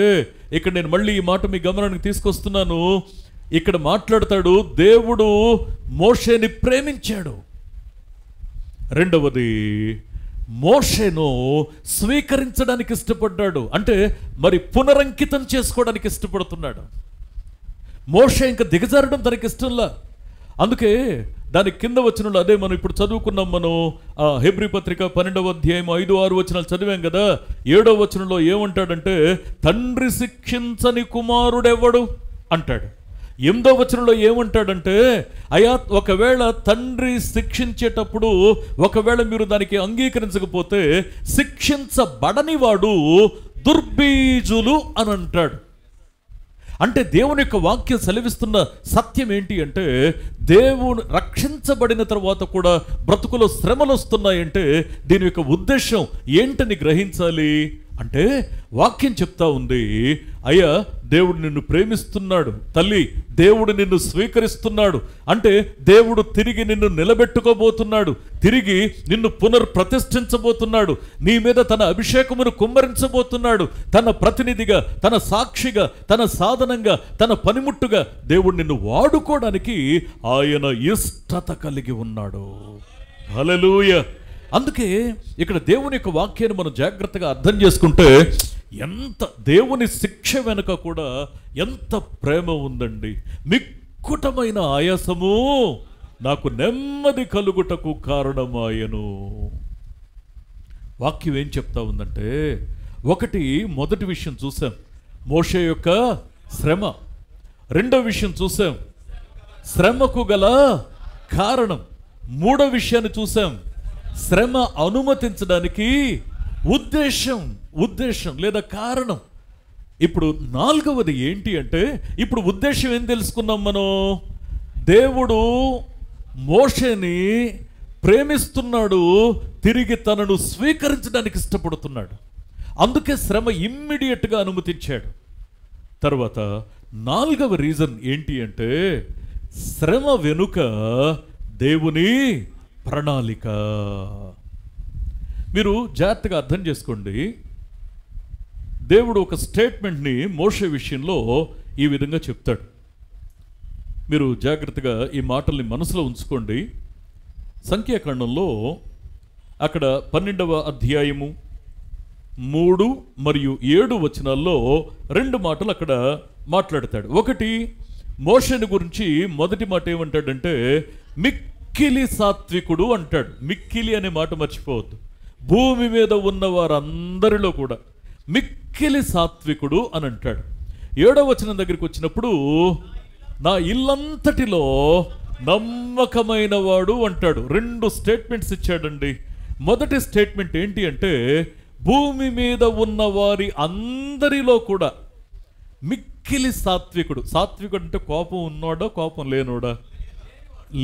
ఇక్కడ నేను మళ్ళీ ఈ మాట మీ గమనానికి తీసుకొస్తున్నాను. ఇక్కడ మాట్లాడతాడు, దేవుడు మోషేని ప్రేమించాడు. రెండవది, మోషేను స్వీకరించడానికి ఇష్టపడ్డాడు. అంటే మరి పునరంకితం చేసుకోవడానికి ఇష్టపడుతున్నాడు. మోషే ఇంకా దిగజారడం తనకి ఇష్టంలా. అందుకే దాని కింద వచనంలో, అదే మనం ఇప్పుడు చదువుకున్నాం, మనం హెబ్రీ పత్రిక 12వ అధ్యాయం 5-6 వచనాలు చదివాం కదా. 7వ వచనంలో ఏమంటాడంటే, తండ్రి శిక్షించని కుమారుడెవడు అంటాడు. 8వ వచనంలో ఏమంటాడంటే, అయా ఒకవేళ తండ్రి శిక్షించేటప్పుడు ఒకవేళ మీరు దానికి అంగీకరించకపోతే శిక్షించబడని వాడు దుర్బీజులు అని అంటాడు. అంటే దేవుని యొక్క వాక్యం సెలవిస్తున్న సత్యం ఏంటి అంటే, దేవుడు రక్షించబడిన తర్వాత కూడా బ్రతుకులో శ్రమలు వస్తున్నాయంటే దీని యొక్క ఉద్దేశం ఏంటని గ్రహించాలి. అంటే వాక్యం చెప్తా ఉంది, అయ్యా దేవుడు నిన్ను ప్రేమిస్తున్నాడు, తల్లి దేవుడు నిన్ను స్వీకరిస్తున్నాడు, అంటే దేవుడు తిరిగి నిన్ను నిలబెట్టుకోబోతున్నాడు, తిరిగి నిన్ను పునర్ప్రతిష్ఠించబోతున్నాడు, నీ మీద తన అభిషేకమును కుమ్మరించబోతున్నాడు, తన ప్రతినిధిగా, తన సాక్షిగా, తన సాధనంగా, తన పనిముట్టుగా దేవుడు నిన్ను వాడుకోవడానికి ఆయన ఇష్టత కలిగి ఉన్నాడు. హల్లెలూయా. అందుకే ఇక్కడ దేవుని యొక్క వాక్యాన్ని మనం జాగ్రత్తగా అర్థం చేసుకుంటే ఎంత దేవుని శిక్ష వెనుక కూడా ఎంత ప్రేమ ఉందండి. మిక్కుటమైన ఆయాసము నాకు నెమ్మది కలుగుటకు కారణమాయను. వాక్యం ఏం చెప్తా ఉందంటే, మొదటి విషయం చూసాం, మోషే యొక్క శ్రమ. రెండో విషయం చూసాం, శ్రమకు గల కారణం. మూడో విషయాన్ని చూసాం, శ్రమ అనుమతించడానికి ఉద్దేశం లేదా కారణం. ఇప్పుడు నాలుగవది ఏంటి అంటే, ఇప్పుడు ఉద్దేశం ఏం తెలుసుకున్నాం మనం, దేవుడు మోషేని ప్రేమిస్తున్నాడు, తిరిగి తనను స్వీకరించడానికి ఇష్టపడుతున్నాడు, అందుకే శ్రమ ఇమ్మీడియట్గా అనుమతించాడు. తర్వాత నాలుగవ రీజన్ ఏంటి అంటే, శ్రమ వెనుక దేవుని ప్రణాళిక. మీరు జాగ్రత్తగా అర్థం చేసుకోండి. దేవుడు ఒక స్టేట్మెంట్ని మోషే విషయంలో ఈ విధంగా చెప్తాడు. మీరు జాగ్రత్తగా ఈ మాటల్ని మనసులో ఉంచుకోండి. సంఖ్యాకాండంలో అక్కడ 12వ అధ్యాయము 3 మరియు 7 వచనాల్లో 2 మాటలు అక్కడ మాట్లాడతాడు. ఒకటి, మోషేని గురించి మొదటి మాట ఏమంటాడంటే, మిక్కిలి సాత్వికుడు అంటాడు. మిక్కిలి అనే మాట మర్చిపోవద్దు. భూమి మీద ఉన్న వారందరిలో కూడా మిక్కిలి సాత్వికుడు అని అంటాడు. 7వ వచనం దగ్గరికి వచ్చినప్పుడు, నా ఇల్లంతటిలో నమ్మకమైన వాడు అంటాడు. 2 స్టేట్మెంట్స్ ఇచ్చాడండి. మొదటి స్టేట్మెంట్ ఏంటి అంటే, భూమి మీద ఉన్న వారి అందరిలో కూడా మిక్కిలి సాత్వికుడు. సాత్వికుడు అంటే కోపం ఉన్నాడో కోపం లేనోడా?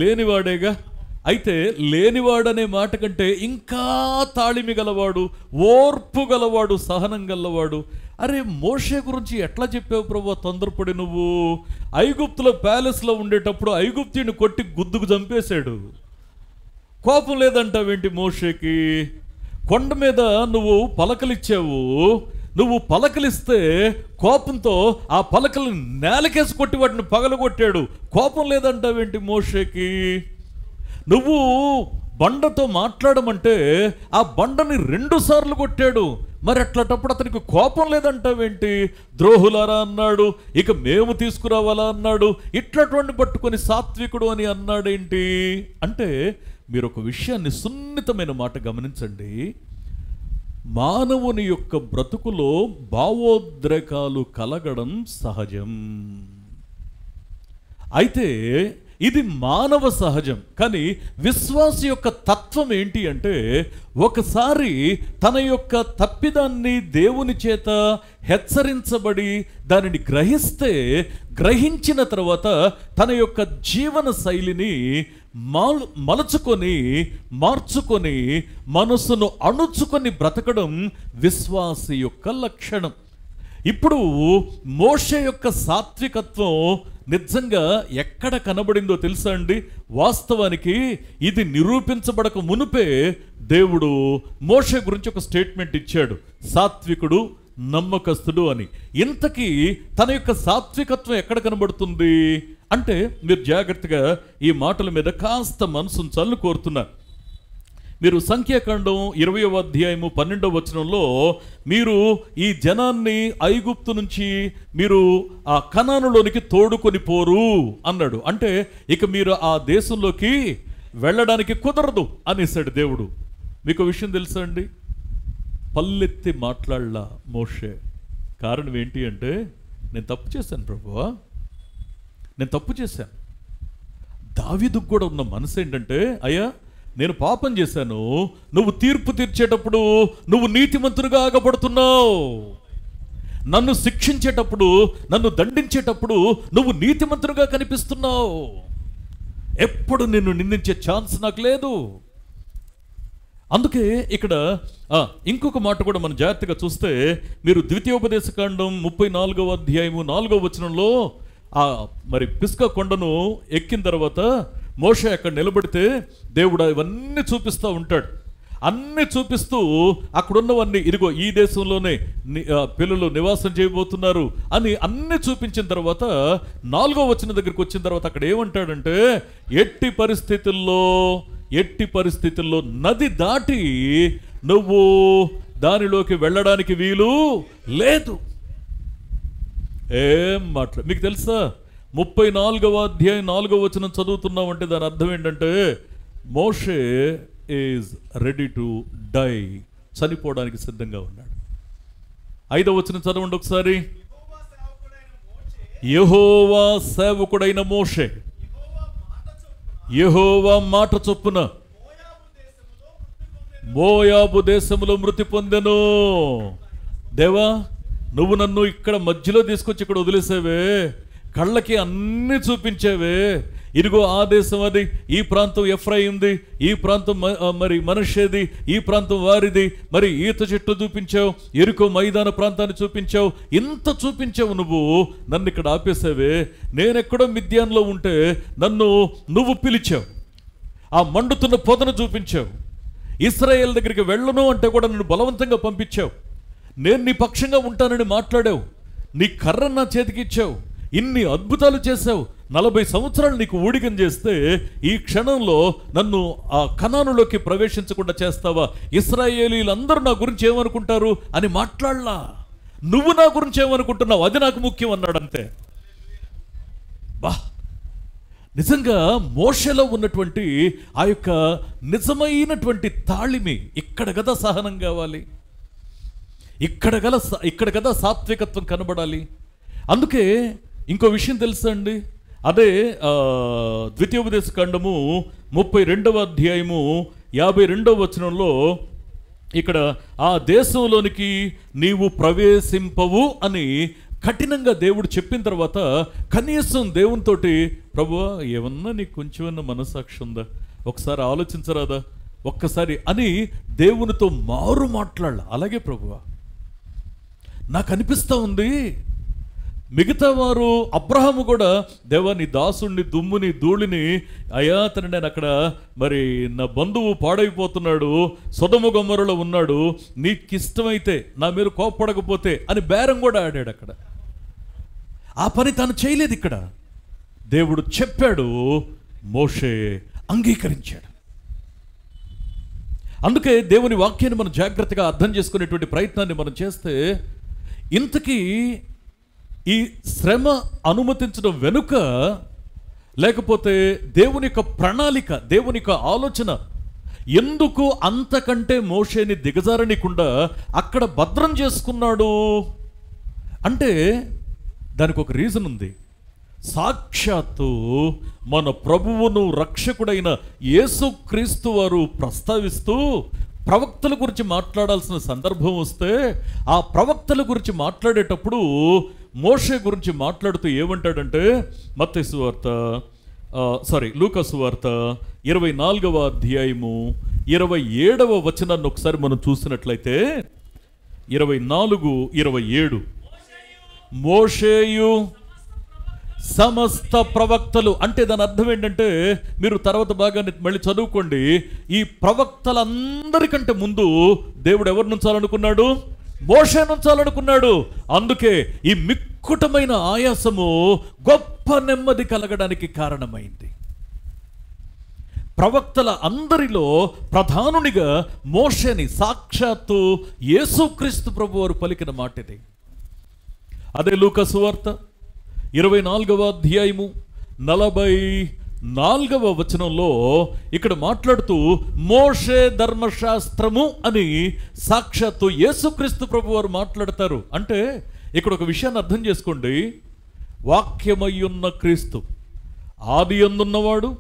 లేనివాడేగా. అయితే లేనివాడనే మాట కంటే ఇంకా తాళిమి గలవాడు, ఓర్పు గలవాడు, సహనం గలవాడు. అరే మోషే గురించి ఎట్లా చెప్పావు ప్రభు తొందరపడి? నువ్వు ఐగుప్తులో ప్యాలెస్లో ఉండేటప్పుడు ఐగుప్తుని కొట్టి గుద్దుకు చంపేశాడు, కోపం లేదంటావేంటి మోషేకి? కొండ మీద నువ్వు పలకలిచ్చావు, నువ్వు పలకలిస్తే కోపంతో ఆ పలకలు నేలకేసి కొట్టి వాటిని పగలగొట్టాడు, కోపం లేదంటావేంటి మోషేకి? నువ్వు బండతో మాట్లాడమంటే ఆ బండని 2 సార్లు కొట్టాడు, మరి అట్లాంటప్పుడు అతనికి కోపం లేదంటావేంటి? ద్రోహులారా అన్నాడు, ఇక మేము తీసుకురావాలా అన్నాడు, ఇట్లాంటి పట్టుకొని సాత్వికుడు అని అన్నాడేంటి? అంటే మీరు ఒక విషయాన్ని, సున్నితమైన మాట గమనించండి. మానవుని యొక్క బ్రతుకులో భావోద్రేకాలు కలగడం సహజం. అయితే ఇది మానవ సహజం. కానీ విశ్వాసి యొక్క తత్వం ఏంటి అంటే, ఒకసారి తన యొక్క తప్పిదాన్ని దేవుని చేత హెచ్చరించబడి దానిని గ్రహించిన తర్వాత తన యొక్క జీవన శైలిని మార్చుకొని మనసును అణుచుకొని బ్రతకడం విశ్వాసి యొక్క లక్షణం. ఇప్పుడు మోషే యొక్క సాత్వికత్వం నిజంగా ఎక్కడ కనబడిందో తెలుసా అండి? వాస్తవానికి ఇది నిరూపించబడక మునుపే దేవుడు మోషే గురించి ఒక స్టేట్మెంట్ ఇచ్చాడు, సాత్వికుడు, నమ్మకస్తుడు అని. ఇంతకీ తన యొక్క సాత్వికత్వం ఎక్కడ కనబడుతుంది అంటే, మీరు జాగ్రత్తగా ఈ మాటల మీద కాస్త మనసు ఉంచాలని కోరుతున్నాను. మీరు సంఖ్యాకాండం 20వ అధ్యాయము 12వ వచనంలో మీరు ఈ జనాన్ని ఐగుప్తు నుంచి మీరు ఆ కనానులోనికి తోడుకొని పోరు అన్నాడు. అంటే ఇక మీరు ఆ దేశంలోకి వెళ్ళడానికి కుదరదు అనేసాడు దేవుడు. మీకు విషయం తెలుసా అండి? పల్లెత్తి మాట్లాడలా మోషే. కారణం ఏంటి అంటే, నేను తప్పు చేశాను ప్రభువా, నేను తప్పు చేశాను. దావీదుకు కూడా ఉన్న మనసు ఏంటంటే, అయ్యా నేను పాపం చేశాను, నువ్వు తీర్పు తీర్చేటప్పుడు నువ్వు నీతిమంతునిగా ఆగబడుతున్నావు, నన్ను శిక్షించేటప్పుడు, నన్ను దండించేటప్పుడు నువ్వు నీతిమంతునిగా కనిపిస్తున్నావు, ఎప్పుడు నిన్ను నిందించే ఛాన్స్ నాకు లేదు. అందుకే ఇక్కడ ఇంకొక మాట కూడా మనం జాగ్రత్తగా చూస్తే, మీరు ద్వితీయోపదేశకాండం 34వ అధ్యాయము 4వ వచనంలో మరి పిస్కా కొండను ఎక్కిన తర్వాత మోషే అక్కడ నిలబడితే దేవుడు ఇవన్నీ చూపిస్తూ ఉంటాడు. అన్నీ చూపిస్తూ అక్కడున్నవన్నీ, ఇదిగో ఈ దేశంలోనే పిల్లలు నివాసం చేయబోతున్నారు అని అన్నీ చూపించిన తర్వాత 4వ వచనం దగ్గరికి వచ్చిన తర్వాత అక్కడ ఏమంటాడంటే, ఎట్టి పరిస్థితుల్లో నది దాటి నువ్వు దానిలోకి వెళ్ళడానికి వీలు లేదు. ఏం మాట్లా మీకు తెలుసా? 34వ అధ్యాయం 4వ వచనం చదువుతున్నామంటే దాని అర్థం ఏంటంటే, మోషే ఈజ్ రెడీ టు డై, చనిపోవడానికి సిద్ధంగా ఉన్నాడు. 5వ వచనం చదవండి ఒకసారి. యెహోవా సేవకుడైన మోషే యెహోవా మాట చొప్పున మోయాబు దేశములో మృతి పొందెను. దేవా, నువ్వు నన్ను ఇక్కడ మధ్యలో తీసుకొచ్చి ఇక్కడ వదిలేసావే, కళ్ళకి అన్నీ చూపించావే, ఇదిగో ఆ దేశం అది, ఈ ప్రాంతం ఎఫ్రాయింది, ఈ ప్రాంతం మరి మనషేది, ఈ ప్రాంతం వారిది, మరి ఈత చెట్టు చూపించావు, ఎరుకో మైదాన ప్రాంతాన్ని చూపించావు, ఇంత చూపించావు, నువ్వు నన్ను ఇక్కడ ఆపేసావే. నేనెక్కడో మిద్యాన్లో ఉంటే నన్ను నువ్వు పిలిచావు, ఆ మండుతున్న పొదను చూపించావు, ఇశ్రాయేల్ దగ్గరికి వెళ్ళను అంటే కూడా నన్ను బలవంతంగా పంపించావు, నేను నీ పక్షంగా ఉంటానని మాట్లాడావు, నీ కర్ర నా చేతికి ఇచ్చావు, ఇన్ని అద్భుతాలు చేశావు, 40 సంవత్సరాలు నీకు ఊడిగం చేస్తే ఈ క్షణంలో నన్ను ఆ కనానులోకి ప్రవేశించకుండా చేస్తావా? ఇశ్రాయేలీలందరూ నా గురించి ఏమనుకుంటారు అని మాట్లాడలా, నువ్వు నా గురించి ఏమనుకుంటున్నావు అది నాకు ముఖ్యం అన్నాడంతే. బా, నిజంగా మోషేలో ఉన్నటువంటి ఆ యొక్క నిజమైనటువంటి తాళిమి ఇక్కడ కదా సహనం కావాలి, ఇక్కడ కదా సాత్వికత్వం కనబడాలి. అందుకే ఇంకో విషయం తెలుసా అండి? అదే ద్వితీయోపదేశకాండము 32వ అధ్యాయము 52వ వచనంలో ఇక్కడ ఆ దేశంలోనికి నీవు ప్రవేశింపవు అని కఠినంగా దేవుడు చెప్పిన తర్వాత కనీసం దేవునితోటి, ప్రభువా ఏమన్నా నీకు కొంచెమన్నా మనసాక్షి ఉందా, ఒకసారి ఆలోచించరాదా ఒక్కసారి అని దేవునితో మారు మాట్లాడాలి. అలాగే ప్రభువా, నాకు అనిపిస్తూ ఉంది, మిగతా వారు అబ్రహాము కూడా, దేవా నీ దాసుడిని, దుమ్ముని, ధూళిని, అయ్యా తను నేను అక్కడ మరి నా బంధువు పాడైపోతున్నాడు, సొదొమ గొమొర్రాలో ఉన్నాడు, నీకు ఇష్టమైతే నా మీద కోప్పడకపోతే అని బేరం కూడా ఆడాడు. అక్కడ ఆ పని తాను చేయలేదు. ఇక్కడ దేవుడు చెప్పాడు, మోషే అంగీకరించాడు. అందుకే దేవుని వాక్యాన్ని మనం జాగ్రత్తగా అర్థం చేసుకునేటువంటి ప్రయత్నాన్ని మనం చేస్తే, ఇంతకీ ఈ శ్రమ అనుమతించడం వెనుక, లేకపోతే దేవుని యొక్క ప్రణాళిక, దేవుని యొక్క ఆలోచన ఎందుకు అంతకంటే మోషేని దిగజారనీయకుండా అక్కడ భద్రం చేసుకున్నాడు అంటే దానికి ఒక రీజన్ ఉంది. సాక్షాత్తు మన ప్రభువును రక్షకుడైన యేసుక్రీస్తు వారు ప్రస్తావిస్తూ ప్రవక్తల గురించి మాట్లాడాల్సిన సందర్భం వస్తే, ఆ ప్రవక్తల గురించి మాట్లాడేటప్పుడు మోషే గురించి మాట్లాడుతూ ఏమంటాడంటే, మత్తయి సువార్త లూకా సువార్త 24వ అధ్యాయము 27వ వచనాన్ని ఒకసారి మనం చూసినట్లయితే 24:27 మోషేయు సమస్త ప్రవక్తలు అంటే దాని అర్థం ఏంటంటే, మీరు తర్వాత భాగాన్ని మళ్ళీ చదువుకోండి. ఈ ప్రవక్తలందరికంటే ముందు దేవుడు ఎవరిని ఉంచాలనుకున్నాడు? మోషేను ఉంచాలనుకున్నాడు. అందుకే ఈ మిక్కుటమైన ఆయాసము గొప్ప నెమ్మది కలగడానికి కారణమైంది. ప్రవక్తల అందరిలో ప్రధానునిగా మోషేని సాక్షాత్తు యేసుక్రీస్తు ప్రభువారు పలికిన మాట ఇది. అదే లూకా సువార్త 24వ అధ్యాయము 44వ వచనంలో ఇక్కడ మాట్లాడుతూ మోషే ధర్మశాస్త్రము అని సాక్షాత్తు యేసుక్రీస్తు ప్రభువారు మాట్లాడతారు. అంటే ఇక్కడ ఒక విషయాన్ని అర్థం చేసుకోండి. వాక్యమయ్యున్న క్రీస్తు, ఆది యందున్నవాడు,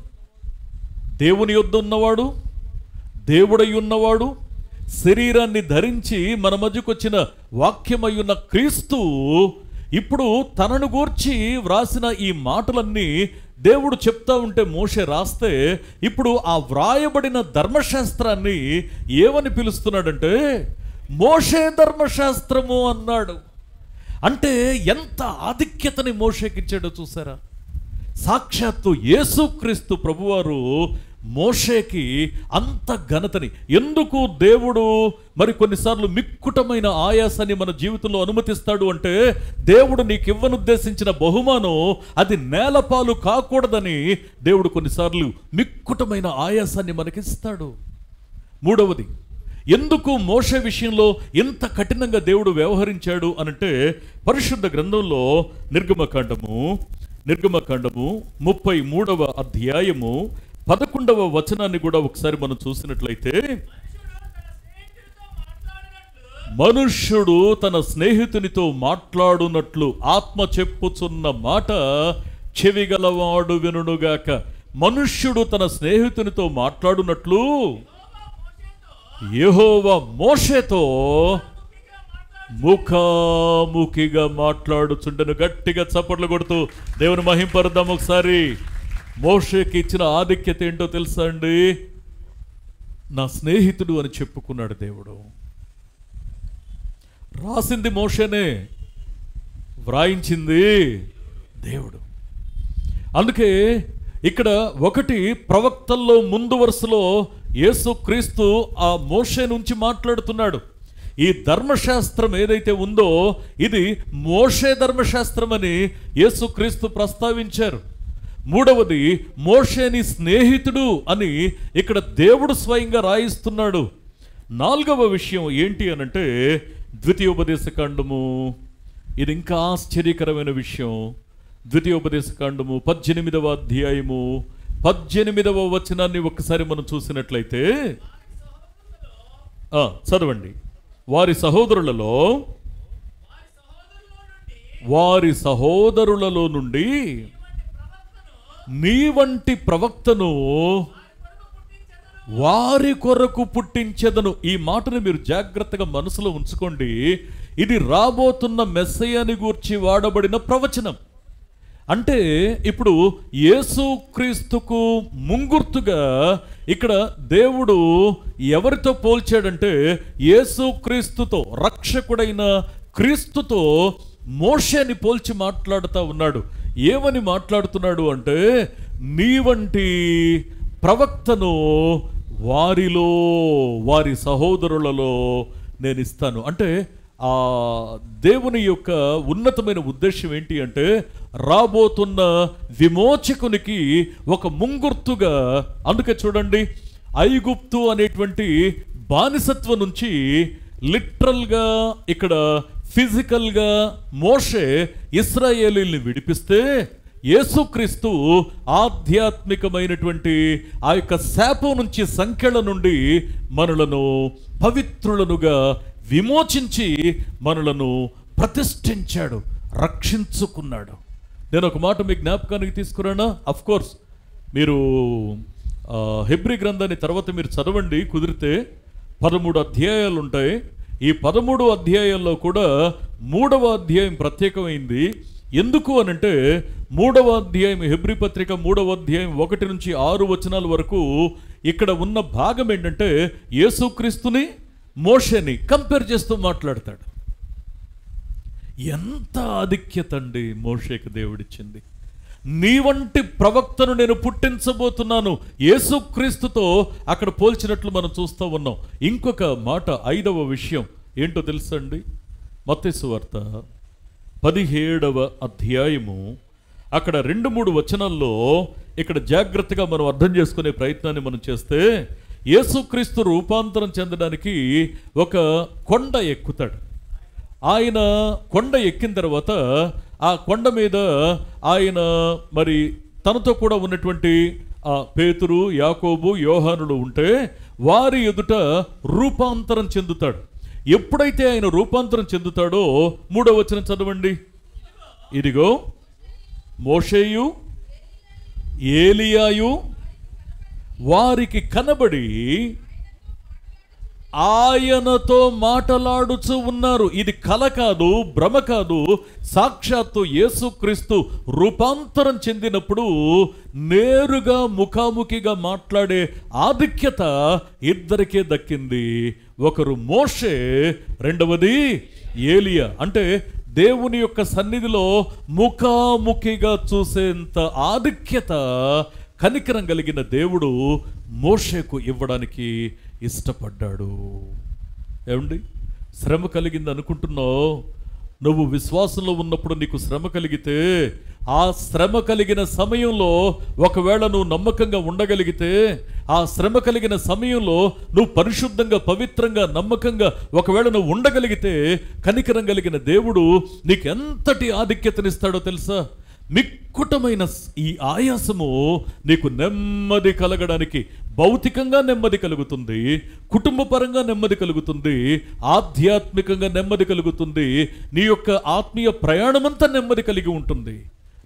దేవుని యొద్ద ఉన్నవాడు, దేవుడై ఉన్నవాడు, శరీరాన్ని ధరించి మన మధ్యకు వచ్చిన వాక్యమయ్యున్న క్రీస్తు ఇప్పుడు తనను గూర్చి వ్రాసిన ఈ మాటలన్నీ దేవుడు చెప్తా ఉంటే మోషే రాస్తే, ఇప్పుడు ఆ వ్రాయబడిన ధర్మశాస్త్రాన్ని ఏమని పిలుస్తున్నాడంటే మోషే ధర్మశాస్త్రము అన్నాడు. అంటే ఎంత ఆధిక్యతని మోషేకిచ్చాడో చూసారా? సాక్షాత్తు యేసుక్రీస్తు ప్రభువారు మోషేకి అంత ఘనతని ఎందుకు దేవుడు మరి కొన్నిసార్లు మిక్కుటమైన ఆయాసాన్ని మన జీవితంలో అనుమతిస్తాడు అంటే, దేవుడు నీకు ఇవ్వనుద్దేశించిన బహుమానం అది నేలపాలు కాకూడదని దేవుడు కొన్నిసార్లు మిక్కుటమైన ఆయాసాన్ని మనకిస్తాడు. మూడవది, ఎందుకు మోషే విషయంలో ఇంత కఠినంగా దేవుడు వ్యవహరించాడు అనంటే, పరిశుద్ధ గ్రంథంలో నిర్గమకాండము 33వ అధ్యాయము 11వ వచనాన్ని కూడా ఒకసారి మనం చూసినట్లయితే, మనుష్యుడు తన స్నేహితునితో మాట్లాడునట్లు ఆత్మ చెప్పుచున్న మాట చెవిగలవాడు వినుగాక. మనుష్యుడు తన స్నేహితునితో మాట్లాడునట్లు యెహోవా మోషేతో ముఖాముఖిగా మాట్లాడుచుండెను. గట్టిగా చప్పట్లు కొడుతూ దేవుని మహింపరుద్దాం ఒకసారి. మోషేకి ఇచ్చిన ఆధిక్యత ఏంటో తెలుసా అండి? నా స్నేహితుడు అని చెప్పుకున్నాడు దేవుడు. రాసింది మోషేనే, వ్రాయించింది దేవుడు. అందుకే ఇక్కడ ఒకటి, ప్రవక్తల్లో ముందు వరుసలో యేసుక్రీస్తు ఆ మోషే నుంచి మాట్లాడుతున్నాడు. ఈ ధర్మశాస్త్రం ఏదైతే ఉందో ఇది మోషే ధర్మశాస్త్రం అని యేసుక్రీస్తు ప్రస్తావించారు. మూడవది, మోషేని స్నేహితుడు అని ఇక్కడ దేవుడు స్వయంగా రాయిస్తున్నాడు. నాలుగవ విషయం ఏంటి అనంటే, ద్వితీయోపదేశకాండము. ఇది ఇంకా ఆశ్చర్యకరమైన విషయం. ద్వితీయోపదేశకాండము 18వ అధ్యాయము 18వ వచనాన్ని ఒక్కసారి మనం చూసినట్లయితే, చదవండి. వారి సహోదరులలో నుండి నీ వంటి ప్రవక్తను వారి కొరకు పుట్టించెదను. ఈ మాటను మీరు జాగ్రత్తగా మనసులో ఉంచుకోండి. ఇది రాబోతున్న మెస్సయ్యని గూర్చి వాడబడిన ప్రవచనం. అంటే ఇప్పుడు యేసుక్రీస్తుకు ముంగుర్తుగా ఇక్కడ దేవుడు ఎవరితో పోల్చాడంటే, యేసుక్రీస్తుతో, రక్షకుడైన క్రీస్తుతో మోషేని పోల్చి మాట్లాడుతూ ఉన్నాడు. ఏమని మాట్లాడుతున్నాడు అంటే, నీ వంటి ప్రవక్తను వారి సహోదరులలో నేను ఇస్తాను. అంటే ఆ దేవుని యొక్క ఉన్నతమైన ఉద్దేశం ఏంటి అంటే, రాబోతున్న విమోచకునికి ఒక ముంగుర్తుగా. అందుకే చూడండి, ఐగుప్తు అనేటువంటి బానిసత్వం నుంచి లిటరల్గా ఇక్కడ ఫిజికల్గా మోషే ఇశ్రాయేలీల్ని విడిపిస్తే, యేసుక్రీస్తు ఆధ్యాత్మికమైనటువంటి ఆ యొక్క శాపం నుంచి, సంఖ్యల నుండి మనలను పవిత్రులనుగా విమోచించి మనలను ప్రతిష్ఠించాడు, రక్షించుకున్నాడు. నేను ఒక మాట మీ జ్ఞాపకానికి తీసుకురానా? అఫ్ కోర్స్ మీరు హెబ్రీ గ్రంథాన్ని తర్వాత మీరు చదవండి కుదిరితే. 13 అధ్యాయాలు ఉంటాయి. ఈ 13 అధ్యాయాల్లో కూడా 3వ అధ్యాయం ప్రత్యేకమైంది. ఎందుకు అనంటే, 3వ అధ్యాయం, హెబ్రీ పత్రిక 3వ అధ్యాయం 1 నుంచి 6 వచనాల వరకు ఇక్కడ ఉన్న భాగం ఏంటంటే, యేసుక్రీస్తుని మోషేని కంపేర్ చేస్తూ మాట్లాడతాడు. ఎంత ఆధిక్యత అండి మోషేకి దేవుడిచ్చింది. నీ వంటి ప్రవక్తను నేను పుట్టించబోతున్నాను. యేసుక్రీస్తుతో అక్కడ పోల్చినట్లు మనం చూస్తూ ఉన్నాం. ఇంకొక మాట, 5వ విషయం ఏంటో తెలుసండి? మత్తయి సువార్త 17వ అధ్యాయము అక్కడ 2-3 వచనాల్లో ఇక్కడ జాగ్రత్తగా మనం అర్థం చేసుకునే ప్రయత్నాన్ని మనం చేస్తే, యేసుక్రీస్తు రూపాంతరం చెందడానికి ఒక కొండ ఎక్కుతాడు. ఆయన కొండ ఎక్కిన తర్వాత ఆ కొండ మీద ఆయన మరి తనతో కూడా ఉన్నటువంటి పేతురు, యాకోబు, యోహానులు ఉంటే వారి ఎదుట రూపాంతరం చెందుతాడు. ఎప్పుడైతే ఆయన రూపాంతరం చెందుతాడో 3వ వచనం చదవండి. ఇదిగో మోషేయు ఏలియాయు వారికి కనబడి ఆయనతో మాటలాడుచూ ఉన్నారు. ఇది కల కాదు, భ్రమ కాదు. సాక్షాత్తు యేసుక్రీస్తు రూపాంతరం చెందినప్పుడు నేరుగా ముఖాముఖిగా మాట్లాడే ఆధిక్యత ఇద్దరికే దక్కింది. ఒకరు మోషే, రెండవది ఏలియా. అంటే దేవుని యొక్క సన్నిధిలో ముఖాముఖిగా చూసేంత ఆధిక్యత, కనికరం కలిగిన దేవుడు మోషేకు ఇవ్వడానికి ఇష్టపడ్డాడు. ఏమండి, శ్రమ కలిగింది అనుకుంటున్నావు? నువ్వు విశ్వాసంలో ఉన్నప్పుడు నీకు శ్రమ కలిగితే, ఆ శ్రమ కలిగిన సమయంలో ఒకవేళ నువ్వు నమ్మకంగా ఉండగలిగితే, ఆ శ్రమ కలిగిన సమయంలో నువ్వు పరిశుద్ధంగా, పవిత్రంగా, నమ్మకంగా ఒకవేళ నువ్వు ఉండగలిగితే, కనికరం కలిగిన దేవుడు నీకు ఎంతటి ఆధిక్యతనిస్తాడో తెలుసా? మిక్కుటమైన ఈ ఆయాసము నీకు నెమ్మది కలగడానికి, భౌతికంగా నెమ్మది కలుగుతుంది, కుటుంబపరంగా నెమ్మది కలుగుతుంది, ఆధ్యాత్మికంగా నెమ్మది కలుగుతుంది, నీ యొక్క ఆత్మీయ ప్రయాణమంతా నెమ్మది కలిగి ఉంటుంది,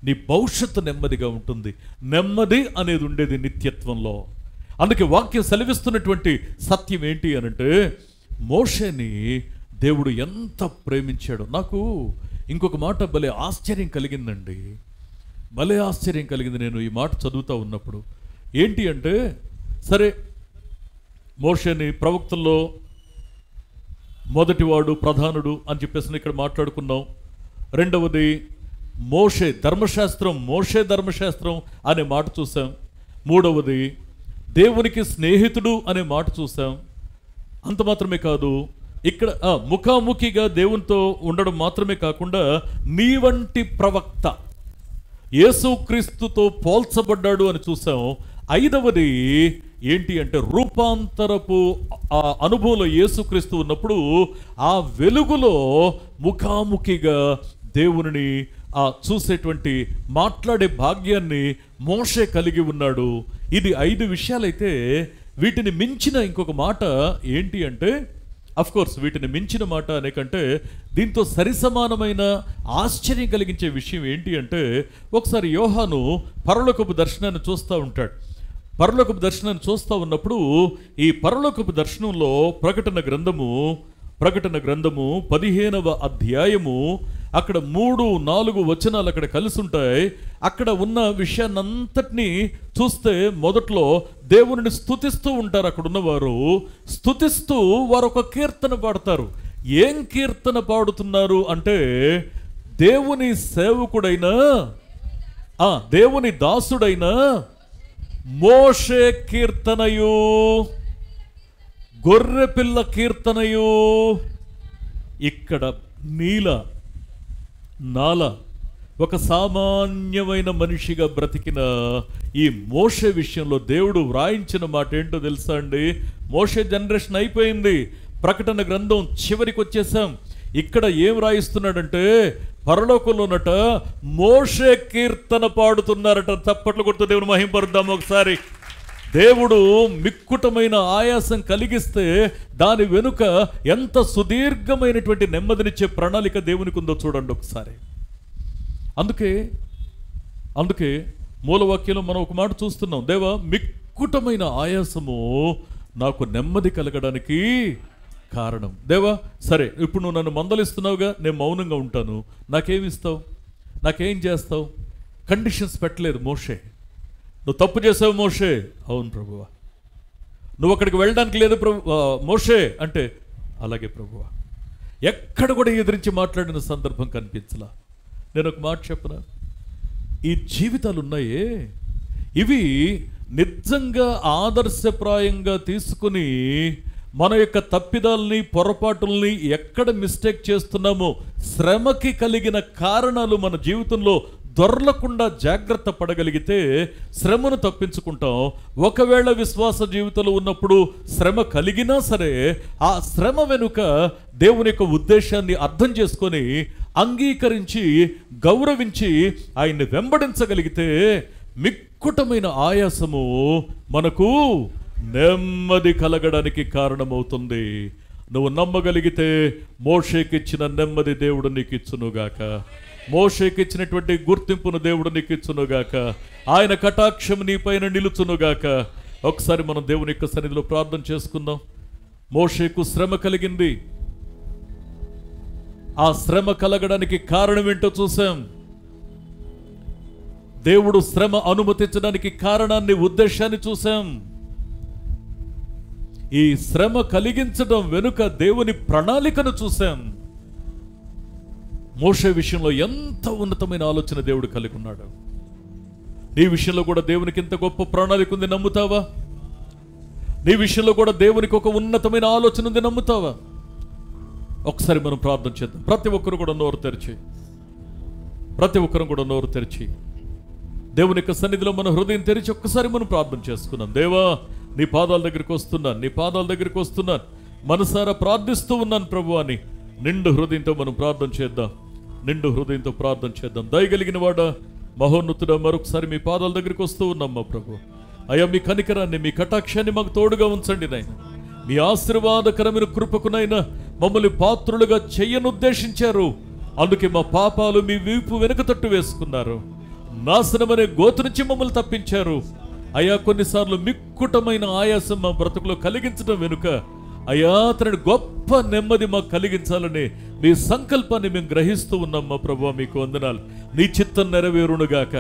నీ భవిష్యత్తు నెమ్మదిగా ఉంటుంది. నెమ్మది అనేది ఉండేది నిత్యత్వంలో. అందుకే వాక్యం సెలవిస్తున్నటువంటి సత్యం ఏంటి అనంటే, మోషేని దేవుడు ఎంత ప్రేమించాడో. నాకు ఇంకొక మాట భలే ఆశ్చర్యం కలిగిందండి, భలే ఆశ్చర్యం కలిగింది నేను ఈ మాట చదువుతూ ఉన్నప్పుడు. ఏంటి అంటే, సరే మోషేని ప్రవక్తల్లో మొదటివాడు, ప్రధానుడు అని చెప్పేసి ఇక్కడ మాట్లాడుకున్నాం. రెండవది మోషే ధర్మశాస్త్రం అనే మాట చూసాం. మూడవది దేవునికి స్నేహితుడు అనే మాట చూసాం. అంత మాత్రమే కాదు, ఇక్కడ ముఖాముఖిగా దేవునితో ఉండడం మాత్రమే కాకుండా నీ వంటి ప్రవక్త యేసుక్రీస్తుతో పోల్చబడ్డాడు అని చూసాం. 5వది ఏంటి అంటే, రూపాంతరపు అనుభవంలో యేసుక్రీస్తు ఉన్నప్పుడు ఆ వెలుగులో ముఖాముఖిగా దేవుని చూసేటువంటి, మాట్లాడే భాగ్యాన్ని మోషే కలిగి ఉన్నాడు. ఇది 5 విషయాలైతే, వీటిని మించిన ఇంకొక మాట ఏంటి అంటే, కోర్స్ వీటిని మించిన మాట అనేకంటే దీంతో సరిసమానమైన ఆశ్చర్యం కలిగించే విషయం ఏంటి అంటే, ఒకసారి యోహాను పరలోకపు దర్శనాన్ని చూస్తూ ఉంటాడు. పరలోకపు దర్శనాన్ని చూస్తూ ఉన్నప్పుడు ఈ పరలోకపు దర్శనంలో ప్రకటన గ్రంథము 15వ అధ్యాయము అక్కడ 3-4 వచనాలు అక్కడ కలిసి ఉంటాయి. అక్కడ ఉన్న విషయాన్నంతటినీ చూస్తే మొదట్లో దేవుని స్తుతిస్తూ ఉంటారు. అక్కడ ఉన్నవారు స్తుతిస్తూ వారు ఒక కీర్తన పాడతారు. ఏం కీర్తన పాడుతున్నారు అంటే, దేవుని సేవకుడైన, దేవుని దాసుడైన మోషే కీర్తనయు, గొర్రెపిల్ల కీర్తనయు. ఇక్కడ నాల ఒక సామాన్యమైన మనిషిగా బ్రతికిన ఈ మోషే విషయంలో దేవుడు వ్రాయించిన మాట ఏంటో తెలుసా అండి? మోషే జనరేషన్ అయిపోయింది, ప్రకటన గ్రంథం చివరికి వచ్చేసాం. ఇక్కడ ఏం రాయిస్తున్నాడంటే, పరలోకంలోనట మోషే కీర్తన పాడుతున్నారట. చప్పట్లు కొడుతూ దేవుని మహింపరుద్దాము ఒకసారి. దేవుడు మిక్కుటమైన ఆయాసం కలిగిస్తే దాని వెనుక ఎంత సుదీర్ఘమైనటువంటి నెమ్మదినిచ్చే ప్రణాళిక దేవునికి ఉందో చూడండి ఒకసారి. అందుకే మూలవాక్యంలో మనం ఒక మాట చూస్తున్నాం, దేవా మిక్కుటమైన ఆయాసము నాకు నెమ్మది కలగడానికి కారణం. దేవా సరే, ఇప్పుడు నువ్వు నన్ను మందలిస్తున్నావుగా, నేను మౌనంగా ఉంటాను, నాకేమిస్తావు, నాకేం చేస్తావు? కండిషన్స్ పెట్టలేదు మోషే. నువ్వు తప్పు చేసావు మోషే, అవును ప్రభువా. నువ్వు అక్కడికి వెళ్ళడానికి లేదు మోషే అంటే, అలాగే ప్రభువా. ఎక్కడ కూడా ఎదిరించి మాట్లాడిన సందర్భం కనిపించలా. నేను ఒక మాట చెప్పనా, ఈ జీవితాలు ఉన్నాయే, ఇవి నిజంగా ఆదర్శప్రాయంగా తీసుకుని మన యొక్క తప్పిదాలని, పొరపాటుల్ని, ఎక్కడ మిస్టేక్ చేస్తున్నామో, శ్రమకి కలిగిన కారణాలు మన జీవితంలో దొరలకుండా జాగ్రత్త పడగలిగితే శ్రమను తప్పించుకుంటాం. ఒకవేళ విశ్వాస జీవితంలో ఉన్నప్పుడు శ్రమ కలిగినా సరే ఆ శ్రమ వెనుక దేవుని యొక్క ఉద్దేశాన్ని అర్థం చేసుకొని అంగీకరించి గౌరవించి ఆయన్ని వెంబడించగలిగితే మిక్కుటమైన ఆయాసము మనకు నెమ్మది కలగడానికి కారణమవుతుంది. నువ్వు నమ్మగలిగితే మోషేకిచ్చిన నెమ్మది దేవుడు నీకు ఇచ్చునుగాక. మోషేకిచ్చినటువంటి గుర్తింపును దేవుడు నీకు ఇచ్చునుగాక. ఆయన కటాక్షం నీ పైన నిలుచునుగాక. ఒకసారి మనం దేవుని యొక్క సన్నిధిలో ప్రార్థన చేసుకుందాం. మోషేకు శ్రమ కలిగింది. ఆ శ్రమ కలగడానికి కారణం ఏంటో చూసాం. దేవుడు శ్రమ అనుమతించడానికి కారణాన్ని, ఉద్దేశాన్ని చూసాం. ఈ శ్రమ కలిగించడం వెనుక దేవుని ప్రణాళికను చూసాం. మోషే విషయంలో ఎంత ఉన్నతమైన ఆలోచన దేవుడు కలిగి ఉన్నాడు. నీ విషయంలో కూడా దేవునికి ఎంత గొప్ప ప్రణాళిక ఉంది, నమ్ముతావా? నీ విషయంలో కూడా దేవునికి ఒక ఉన్నతమైన ఆలోచన ఉంది, నమ్ముతావా? ఒకసారి మనం ప్రార్థన చేద్దాం. ప్రతి ఒక్కరు కూడా నోరు తెరిచి దేవుని యొక్క సన్నిధిలో మన హృదయం తెరిచి ఒక్కసారి మనం ప్రార్థన చేసుకున్నాం. దేవా, నీ పాదాల దగ్గరికి వస్తున్నాను, మనసారా ప్రార్థిస్తూ ఉన్నాను ప్రభు అని నిండు హృదయంతో మనం ప్రార్థన చేద్దాం. దయగలిగిన వాడా, మహోన్నతుడా, మరొకసారి మీ పాదాల దగ్గరికి వస్తూ ఉన్నాం మా ప్రభు. అయ్యా, మీ కనికరాన్ని, మీ కటాక్షాన్ని మాకు తోడుగా ఉంచండి నాయన. మీ ఆశీర్వాదకరమైన కృపకునైనా మమ్మల్ని పాత్రులుగా చెయ్యనుద్దేశించారు. అందుకే మా పాపాలు మీ వీపు వెనుక తట్టు వేసుకున్నారు. నాశనమనే గోతు నుంచి మమ్మల్ని తప్పించారు. అయ్యా, కొన్నిసార్లు మిక్కుటమైన ఆయాసం మా బ్రతుకులో కలిగించడం వెనుక అయ్యా అతని గొప్ప నెమ్మది మాకు కలిగించాలని మీ సంకల్పాన్ని మేము గ్రహిస్తూ ఉన్నాం మా ప్రభువా. మీకు వందనాలు. నీ చిత్తం నెరవేరునుగాక.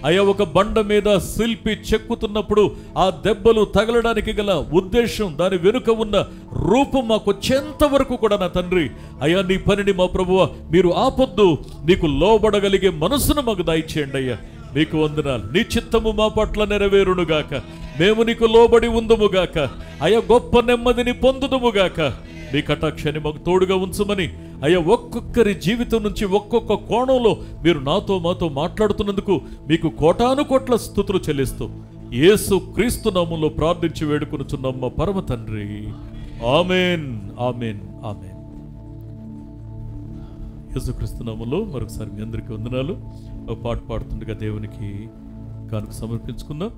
అయ్యా, ఒక బండ మీద శిల్పి చెక్కుతున్నప్పుడు ఆ దెబ్బలు తగలడానికి గల ఉద్దేశం, దాని వెనుక ఉన్న రూపం మాకు వచ్చేంత వరకు కూడా నా తండ్రి అయ్యా, నీ పనిని మా ప్రభువా మీరు ఆపొద్దు. నీకు లోబడగలిగే మనసును మాకు దయచేయండి అయ్యా. మీకు వందనాలు. నీ చిత్తము మా పట్ల నెరవేరునుగాక. మేము నీకు లోబడి ఉందుముగాక. అయ్యా, గొప్ప నెమ్మదిని పొందుదుముగాక. నీ కటాక్షాన్ని మాకు తోడుగా ఉంచమని అయ్యా, ఒక్కొక్కరి జీవితం నుంచి ఒక్కొక్క కోణంలో మీరు మాతో మాట్లాడుతున్నందుకు మీకు కోటానుకోట్ల స్తుతులు చెల్లిస్తూ యేసు క్రీస్తు నామములో ప్రార్థించి వేడుకొనుచున్నాం మా పరమ తండ్రి. ఆమేన్, ఆమేన్, ఆమేన్. యేసుక్రీస్తు నామములో మరొకసారి మీ అందరికీ వందనాలు. ఒక పాట పాడుతుండగా దేవునికి కానుక సమర్పించుకుందాం.